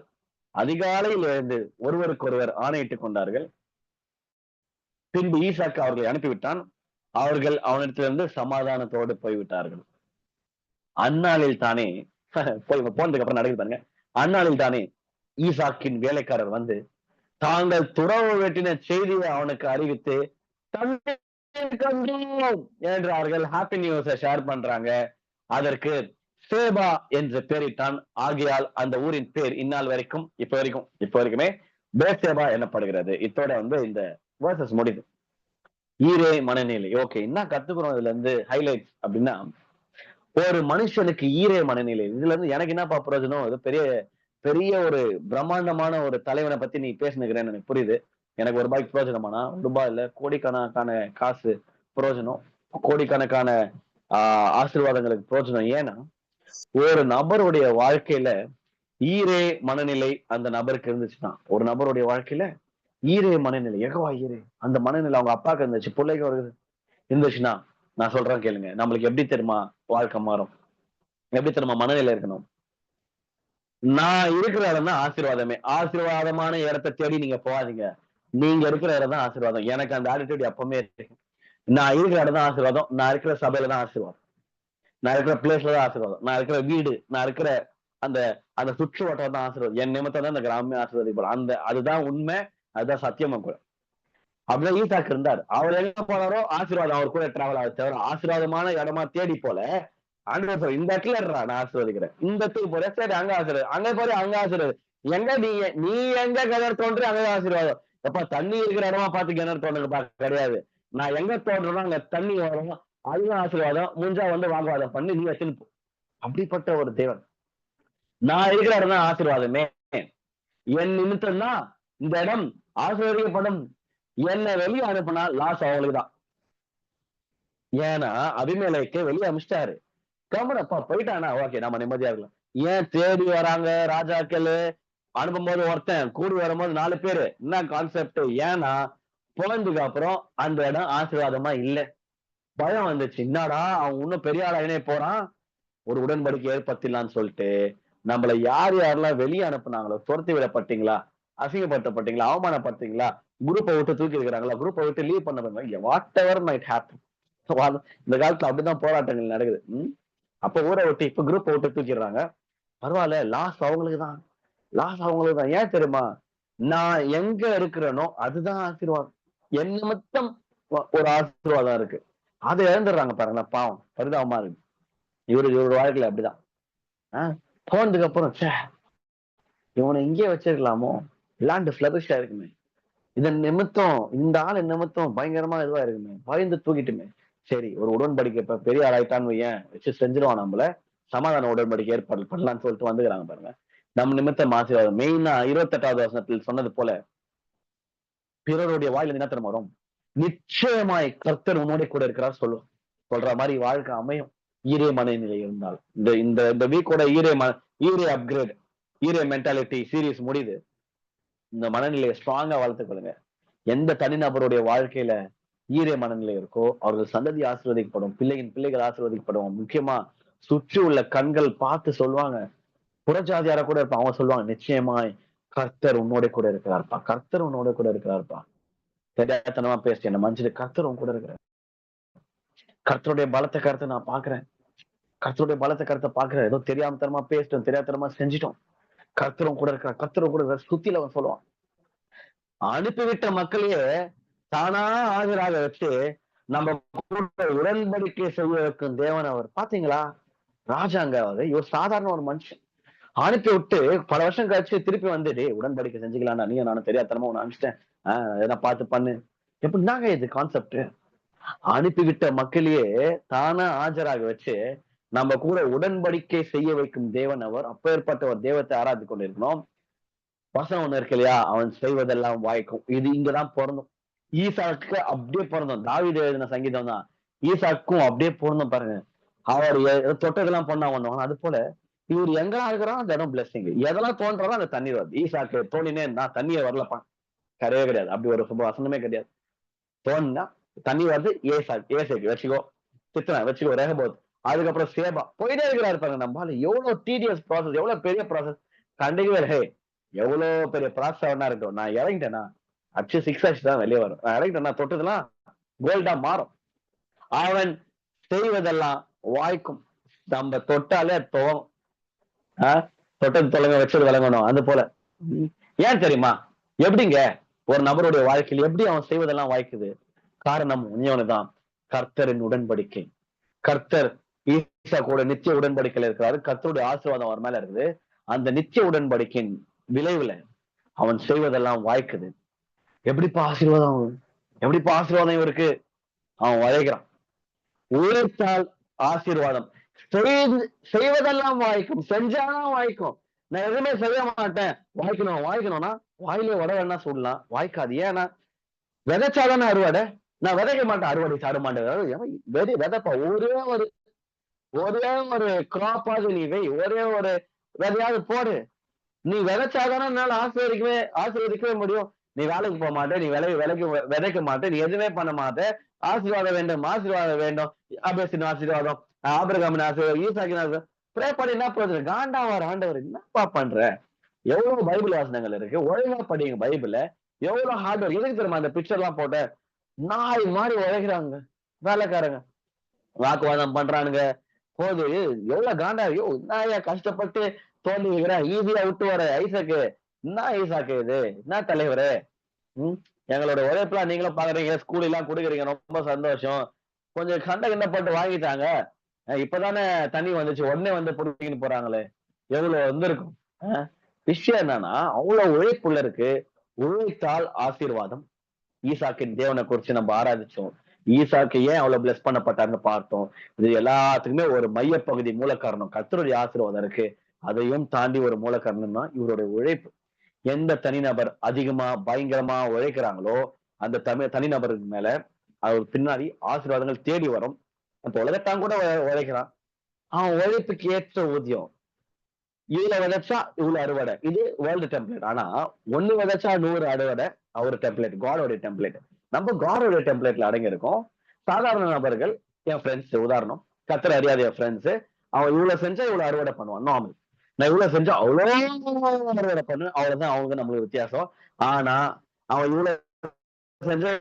அதிகாலையில் எழுந்து ஒருவருக்கொருவர் ஆணையிட்டுக் கொண்டார்கள். பின்பு ஈசாக்கு அவர்களை அனுப்பிவிட்டான், அவர்கள் அவனிடத்திலிருந்து சமாதானத்தோடு போய்விட்டார்கள். அந்நாளில் தானே போனதுக்கு அப்புறம் நடக்குது பாருங்க. அந்நாளில் தானே ஈசாக்கின் வேலைக்காரர் வந்து தாங்கள் துறவு வெட்டின செய்தியை அவனுக்கு அறிவித்து என்றார்கள். ஹாப்பி நியூஸை ஷேர் பண்றாங்க. அதற்கு சேபா என்று பெயரிட்டான். ஆகையால் அந்த ஊரின் பேர் இந்நாள் வரைக்கும் இப்ப வரைக்குமே பேசேபா எனப்படுகிறது. இத்தோட இந்த வேர்சஸ் முடியுது. ஈரே மனநிலை. ஓகே, என்ன கத்துக்கிறோம் இதுல இருந்து ஹைலைட்ஸ் அப்படின்னா, ஒரு மனுஷனுக்கு ஈரே மனநிலை. இதுல இருந்து எனக்கு என்னப்பா பிரயோஜனம், இது பெரிய பெரிய ஒரு பிரம்மாண்டமான ஒரு தலைவனை பத்தி நீ பேசினுக்கிறேன்னு எனக்கு புரியுது. எனக்கு ₹1 பிரயோஜனமானா, ₹1 இல்ல, கோடிக்கணக்கான காசு பிரயோஜனம், கோடிக்கணக்கான ஆசீர்வாதங்களுக்கு பிரயோஜனம். ஏன்னா ஒரு நபருடைய வாழ்க்கையில ஈரே மனநிலை அந்த நபருக்கு இருந்துச்சுன்னா, ஒரு நபருடைய வாழ்க்கையில ஈரே மனநிலை, எகவா ஈரே, அந்த மனநிலை அவங்க அப்பாவுக்கு இருந்துச்சு, பிள்ளைக்கு வருது இருந்துச்சுன்னா, நான் சொல்றேன் கேளுங்க, நம்மளுக்கு எப்படி தெரியுமா வாழ்க்கை மாறும், எப்படி தெரியுமா மனநிலை இருக்கணும். நான் இருக்கிற இடம் தான் ஆசீர்வாதமே. ஆசீர்வாதமான இடத்தை தேடி நீங்க போகாதீங்க, நீங்க இருக்கிற இடம் தான் ஆசீர்வாதம். எனக்கு அந்த ஆட்டிடியூட் எப்பவுமே இருக்கு. நான் இருக்கிற இடம் தான் ஆசீர்வாதம், நான் இருக்கிற சபையில தான் ஆசீர்வாதம், நான் இருக்கிற பிளேஸ்ல தான் ஆசீர்வாதம், நான் இருக்கிற வீடு, நான் இருக்கிற அந்த அந்த சுற்று வட்டம் தான் ஆசீர்வாதம். என் நிமித்தம் தான் இந்த கிராமமே ஆசீர்வாதிப்படும். அதுதான் உண்மை, அதுதான் சத்தியமும் கூட. அப்படிதான் ஈசாக்கு இருந்தார். அவர் எங்க போனாரோ ஆசீர்வாதம் அவர் கூட டிராவல் ஆக தவிர ஆசீர்வாதமான இடமா தேடி போல. ஆண்டவர் இந்த இடத்துல இருறா, நான் ஆசீர்வதிக்கிறேன், இந்த இடத்துக்கு போறேன், சரி அங்க ஆசீர்வாதம், அங்க போறேன், அங்க ஆசீர்வாதம். எங்க நீ எங்க கிணறு தோன்றி அங்க ஆசீர்வாதம். எப்ப தண்ணி இருக்கிற இடமா பார்த்து கிணறு தோன்றுங்க கிடையாது. நான் எங்க தோன்றோம் அங்க தண்ணி வரும், அதுதான் ஆசீர்வாதம். முடிஞ்சா வாக்குவாதம் பண்ணி நீ வச்சுன்னு போ. அப்படிப்பட்ட ஒரு தேவன். நான் இருக்கிற இடம் தான் ஆசீர்வாதமே. என் நிமித்தம் தான் இந்த இடம் ஆசீர்வதிக்கப்படும். என்னை வெளியே அனுப்புனா லாஸ் அவங்களுக்கு தான். ஏன்னா அபிமெலேக்கை வெளியே அனுப்பிச்சிட்டாரு. கம்பனப்பா போயிட்டானா, ஓகே நம்ம நிம்மதியா இருக்கலாம். ஏன் தேடி வராங்க ராஜாக்கள், அனுப்பும் போது ஒருத்தன், கூடி வரும்போது 4 பேரு, என்ன கான்செப்ட்? ஏன்னா புலந்துக்கு அப்புறம் அந்த இடம் ஆசீர்வாதமா இல்ல. பயம் வந்துச்சு, என்னடா அவன் இன்னும் பெரிய ஆளாயினே போறான், ஒரு உடன்படிக்கை ஏற்படுத்திடலான்னு சொல்லிட்டு நம்மள யார் யாரெல்லாம் வெளியே அனுப்புனாங்களோ, துரத்தி விடப்பட்டீங்களா, அசிங்கப்படுத்தப்பட்டீங்களா, அவமானப்படுத்தீங்களா, குரூப்பை விட்டு தூக்கி இருக்கிறாங்களா, குரூப்பை விட்டு லீவ் பண்ண, வாட் எவர் மைட் ஹேப்பன். இந்த காலத்துல அப்படிதான் போராட்டங்கள் நடக்குது. அப்ப ஊரை விட்டு இப்ப குரூப்பை விட்டு தூக்கிடுறாங்க. பரவாயில்ல, லாஸ் அவங்களுக்கு தான், லாஸ் அவங்களுக்கு தான். ஏன் தெரியுமா? நான் எங்க இருக்கிறேனோ அதுதான் ஆசீர்வாதம். என் நிமித்தம் ஒரு ஆசீர்வாதம் இருக்கு, அதை இழந்துடுறாங்க பாருங்க. பாவம், பரிதாபமா இருக்கு. இவரு வாழ்க்கையில அப்படிதான். போனதுக்கு அப்புறம் இவனை இங்கே வச்சிருக்கலாமோ, லேண்ட் ஃபிளரிஷா இருக்குமே, இதன் நிமித்தம் இந்த ஆள் நிமித்தம் பயங்கரமா இதுவா இருக்குமே, பயந்து தூக்கிட்டுமே, சரி ஒரு உடன்படிக்கை இப்ப பெரிய ஆளாயிட்டான்னு ஏன் வச்சு செஞ்சிருவான், நம்மள சமாதான உடன்படிக்கை ஏற்பாடு பண்ணலாம்னு சொல்லிட்டு வந்துக்கிறாங்க பாருங்க. நம்ம நிமித்தம் ஆசீர்வாதம். மெயினா 28வது வசனத்தில் சொன்னது போல, பிறருடைய வாயில என்ன திறமை வரும், நிச்சயமாய் கர்த்தர் உன்னோட கூட இருக்கிறார் சொல்ற மாதிரி வாழ்க்கை அமையும். ஈரே மனநிலை இருந்தால். இந்த வீக்கோட ஈரே அப்கிரேட், ஈரே மென்டாலிட்டி சீரீஸ் முடியுது. இந்த மனநிலையை ஸ்ட்ராங்கா வளர்த்துக் கொள்ளுங்க. எந்த தனிநபருடைய வாழ்க்கையில ஈரே மனநிலை இருக்கோ அவர்கள் சந்ததி ஆசீர்வதிக்கப்படும், பிள்ளைகள் ஆசீர்வதிக்கப்படும். முக்கியமா சுற்றி உள்ள கண்கள் பார்த்து சொல்லுவாங்க. புறஜாதியாரா கூட இருப்பான், அவங்க சொல்லுவாங்க, நிச்சயமாய் கர்த்தர் உன்னோட கூட இருக்கிறார்ப்பா, கர்த்தர் உன்னோட கூட இருக்கிறார்ப்பா. தெரியாதனமா பேசி என்ன மனுஷன், கர்த்தர் உன் கூட இருக்கிறார். கர்த்தருடைய பலத்த கருத்தை நான் பாக்குறேன், கர்த்தருடைய பலத்த கருத்தை பாக்குறேன். ஏதோ தெரியாம தரமா பேசிட்டோம், தெரியாதனமா செஞ்சிட்டோம், கர்த்தரும் கூட இருக்கிறார், கர்த்தரும் கூட இருக்கிறார். சுத்தில அவன் சொல்லுவான். அனுப்பிவிட்ட மக்களையே தானா ஆஜராக வச்சு நம்ம கூட உடன்படிக்கை செய்ய வைக்கும் தேவன் அவர். பாத்தீங்களா? ராஜாங்க அவர். இவர் சாதாரண ஒரு மனுஷன். அனுப்பி விட்டு பல வருஷம் கழிச்சு திருப்பி வந்துட்டு உடன்படிக்கை செஞ்சுக்கலாம்டா, நீயும் நானும் தெரியாதனமா உன்னை அனுப்பிச்சிட்டேன், எதனா பார்த்து பண்ணு. எப்படின்னாங்க இது கான்செப்ட்? அனுப்பிவிட்ட மக்களையே தானா ஆஜராக வச்சு நம்ம கூட உடன்படிக்கை செய்ய வைக்கும் தேவன் அவர். அப்பேற்பட்ட ஒரு தெய்வத்தை ஆராய்ந்து கொண்டிருக்கணும். வசனம் ஒண்ணு இருக்கு இல்லையா, அவன் செய்வதெல்லாம் வாய்க்கும். இது இங்கதான் பிறந்தோம். ஈசாக்கு அப்படியே பிறந்தோம். தாவீது எழுதின சங்கீதம் தான் ஈசாக்கும் அப்படியே பிறந்தோம் பாருங்க. அவர் தொட்டதெல்லாம் பொண்ணா வந்தவங்க. அது போல இவர் எங்கெல்லாம் இருக்கிறோம் அந்த இடம் பிளஸிங். எதெல்லாம் தோன்றதோ அந்த தண்ணீர் வருது. ஈசாக்கு தோணினே நான் தண்ணியை வரலப்பா, கிடையவே கிடையாது. அப்படி ஒரு சுப வசனமே கிடையாது. தோணுனா தண்ணி வருது. ஏசேக்கு வச்சுக்கோ, சித்தனா வச்சுக்கோ, ரேகபோத், அதுக்கப்புறம் சேபா, போயிட்டே இருக்கிறாரு பாருங்க. நம்மளால எவ்வளவு டிடிஎஸ் ப்ராசஸ், எவ்வளவு பெரிய ப்ராசஸ் கண்டிப்பா. ஹே, எவ்வளவு பெரிய ப்ராசஸ் இருக்கட்டும், நான் இறங்கிட்டேன்னா அச்சு 6 அச்சு தான் வெளியே வரும். நான் இறங்கிட்டேன்னா தொட்டதெல்லாம் கோல்டா மாறும். அவன் செய்வதெல்லாம் வாய்க்கும். நம்ம தொட்டாலே துவங்கும். தொட்டது தொலைங்க, வச்சது விளங்கணும். அது போல ஏன் தெரியுமா? எப்படிங்க ஒரு நபருடைய வாழ்க்கையில் எப்படி அவன் செய்வதெல்லாம் வாய்க்குது? காரணம் உண்மையானதான், கர்த்தரின் உடன்படிக்கை. கர்த்தர் ஈசா கூட நித்திய உடன்படிக்கையில இருக்கிறாரு. கர்த்தருடைய ஆசீர்வாதம் அவர் மேல இருக்குது. அந்த நித்திய உடன்படிக்கையின் விளைவுல அவன் செய்வதெல்லாம் வாய்க்குது. எப்படிப்பா ஆசீர்வாதம், எப்படிப்பா ஆசீர்வாதம் இவருக்கு? அவன் உழைக்கிறான். உழைத்தால் ஆசீர்வாதம். செய்வதெல்லாம் வாய்க்கும், செஞ்சாதான் வாய்க்கும். நான் எதுவுமே செய்ய மாட்டேன், வாய்க்கணும்னா வாயிலே உட வேணா சொல்லலாம், வாய்க்காது. ஏன்னா விதைச்சாதானே அறுவடை. நான் விதைக்க மாட்டேன், அறுவடை சாட மாட்டேன். விதைப்பா, ஒரே ஒரு கிராப்பாவது நீ வை, ஒரே ஒரு விதையாவது போடு. நீ விதைச்சாதானே என்னால ஆசீர்வதிக்கவே முடியும். நீ வேலைக்கு போக மாட்டேன், நீ விதைக்க மாட்டேன், நீ எதுவுமே பண்ண மாட்டேன். ஆசீர்வாதம் வேண்டும், ஆசீர்வாதம் வேண்டும். ஆபேசின் ஆசீர்வாதம், ஆபிரகாமின் ஆசீர்வாதம், ஈசாக்கின் ஆசீர்வாதம். ப்ரே பண்ணி என்ன பிரயோஜனம்? காண்டாவார் ஆண்டவர், என்னப்பா பண்ற? எவ்வளவு பைபிள் வாசனங்கள் இருக்கு, ஒழுங்கா படிங்க பைபிள. எவ்வளவு ஹார்ட் ஒர்க். எதுக்கு தெரியுமா அந்த பிக்சர் எல்லாம் போட்ட? நாய் மாதிரி உழைக்கிறாங்க வேலைக்காரங்க, வாக்குவாதம் பண்றானுங்க. போது எவ்வளவு காண்டா, ஐயோ நாயா கஷ்டப்பட்டு தோண்டி வைக்கிறேன், ஈஸியா விட்டு வர ஐசாக்கு. என்ன ஐசாக்கு இது? என்ன தலைவரு? எங்களோட உழைப்புலாம் நீங்களும் பாக்குறீங்க, ஸ்கூல் எல்லாம் கொடுக்குறீங்க, ரொம்ப சந்தோஷம். கொஞ்சம் சண்டை கிண்ட போட்டு வாங்கிட்டாங்க, இப்பதானே தண்ணி வந்துச்சு, உடனே வந்து புடிக்கின்னு போறாங்களே, எவ்வளவு வந்திருக்கும். விஷயம் என்னன்னா அவ்வளவு உழைப்புள்ள இருக்கு. உழைத்தால் ஆசீர்வாதம். ஈசாக்கின் தேவனை குறிச்சு நம்ம ஆராதிச்சோம். ஈசாக்கு ஏன் அவ்வளவு பிளஸ் பண்ணப்பட்டாருன்னு பார்த்தோம். இது எல்லாத்துக்குமே ஒரு மையப்பகுதி, மூல காரணம் கர்த்தருடைய ஆசீர்வாதம் இருக்கு. அதையும் தாண்டி ஒரு மூல காரணம்னா இவருடைய உழைப்பு. எந்த தனிநபர் அதிகமா பயங்கரமா உழைக்கிறாங்களோ அந்த தனிநபருக்கு மேல அவர் பின்னாடி ஆசீர்வாதங்கள் தேடி வரும். அந்த உலகத்தான் கூட உழைக்கிறான், அவன் உழைப்புக்கு ஏற்ற ஊதியம். இதுல விதைச்சா இவ்வளவு அறுவடை, இது வேர்ல்டு டெம்ப்ளேட். ஆனா ஒண்ணு விதைச்சா 100 அறுவடை, அவர் டெம்ப்ளேட், காடோடைய டெம்ப்ளேட். நம்ம காடோடைய டெம்ப்ளேட்ல அடங்கி இருக்கோம். சாதாரண நபர்கள், என் ஃப்ரெண்ட்ஸ் உதாரணம், கர்த்தரை அறியாத என் ஃப்ரெண்ட்ஸ், அவன் இவ்வளவு செஞ்சா இவ்வளவு அறுவடை பண்ணுவான் நார்மல். நான் இவ்வளவு செஞ்சா அவ்வளவு அறுவடை பண்ணுவேன், அவ்வளவுதான் அவங்க நம்மளுக்கு வித்தியாசம். ஆனா அவன் இவ்வளவு செஞ்சா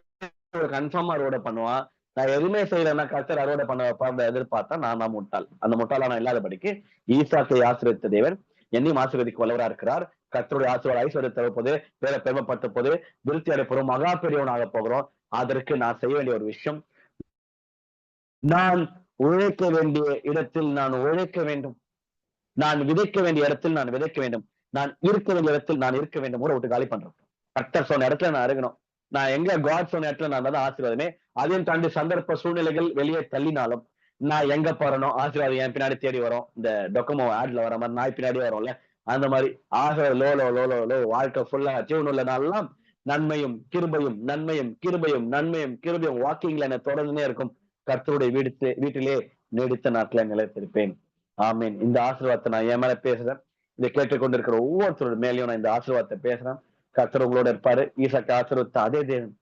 கன்ஃபார்மா அறுவடை பண்ணுவான். நான் எதுவுமே செய்யலைன்னா கர்த்தர் அறுவடை பண்ண எதிர்பார்த்தா நான் முட்டாள். அந்த முட்டாளா நான் இல்லாதபடிக்கு ஈசாக்கை ஆசீர்வதித்த தேவன் என்னையும் ஆசீர்வதிக்க வல்லவரா இருக்கிறார். கர்த்தருடைய ஆசீர்வாத ஐஸ்வர்யம் தரப்போது, வேற பெருமைப்பட்ட போது, விருத்தி அடைய போறோம், மகா பெரியவனாக போகிறோம். அதற்கு நான் செய்ய வேண்டிய ஒரு விஷயம், நான் உழைக்க வேண்டிய இடத்தில் நான் உழைக்க வேண்டும், நான் விதைக்க வேண்டிய இடத்தில் நான் விதைக்க வேண்டும், நான் இருக்க வேண்டிய இடத்தில் நான் இருக்க வேண்டும். ஊரை விட்டு காலி பண்றேன். கர்த்தர் சொன்ன இடத்துல நான் இருக்கணும். நான் எங்க காட் சொன்ன இடத்துல நான் தான் ஆசீர்வாதமே. அதையும் தாண்டி சந்தர்ப்ப சூழ்நிலைகள் வெளியே தள்ளினாலும் நான் எங்க போறேனோ ஆசீர்வாதம் என் பின்னாடி தேடி வரும். இந்த டொக்கமோ ஆட்ல வர மாதிரி நாய் பின்னாடி வரும்ல, அந்த மாதிரி ஆசீர்வாதம் low low low low low வாழ்க்கை ஃபுல்லா ஜீவன் உள்ள நாளெல்லாம் நன்மையும் கிருபையும், நன்மையும் கிருபையும், நன்மையும் கிருபையும் வாக்கிங்ல என்ன தொடர்ந்துனே இருக்கும். கர்த்தருடைய வீட்டிலே நீடித்த நாட்களை நிலைத்திருப்பேன். ஆமீன். இந்த ஆசீர்வாதத்தை நான் என் மேல பேசுறேன். இதை கேட்டுக்கொண்டிருக்கிற ஒவ்வொருத்தரோட மேலேயும் நான் இந்த ஆசீர்வாதத்தை பேசுறேன். கர்த்தர் உங்களோட இருப்பாரு. ஈசாக்கை ஆசீர்வதித்த அதே தேவன்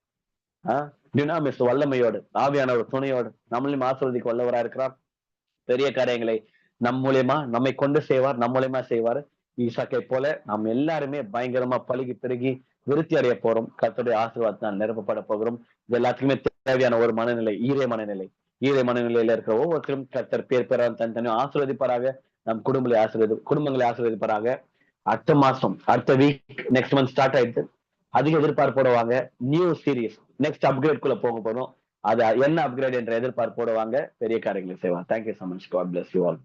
டினாமிஸ் வல்லமையோடு, ஆவியானவர் துணையோடு நம்மளையும் ஆசீர்வதிக்க வல்லவரா இருக்கிறார். பெரிய காரியங்களை நம் மூலியமா நம்மை கொண்டு செய்வார், நம் மூலியமா செய்வார். ஈசாக்கை போல நாம் எல்லாருமே பயங்கரமா பழுகி பெருகி விருத்தி அடைய போறோம். கர்த்தருடைய ஆசீர்வாதத்தால் நிரப்பப்பட போகிறோம். இது எல்லாத்துக்குமே தேவையான ஒரு மனநிலை, ஈரே மனநிலை. ஈரே மனநிலையில இருக்கிற ஒவ்வொருத்தரும் கர்த்தர் பேர் பெறான் தனித்தனியும் ஆசீர்வதிப்பாராக. நம் குடும்பங்களை ஆசீர்வதிப்பாராக. அடுத்த மாசம், அடுத்த வீக், நெக்ஸ்ட் மந்த் ஸ்டார்ட் ஆயிடுது. அதிக எதிர்பார்ப்போட வாங்க. நியூ சீரீஸ் நெக்ஸ்ட் அப்கிரேட் குள்ள போக போறோம். அது என்ன அப்கிரேட் என்ற எதிர்பார்ப்போட வாங்க. பெரிய காரியங்களை செய்வாங்க. Thank you so much. God bless you all.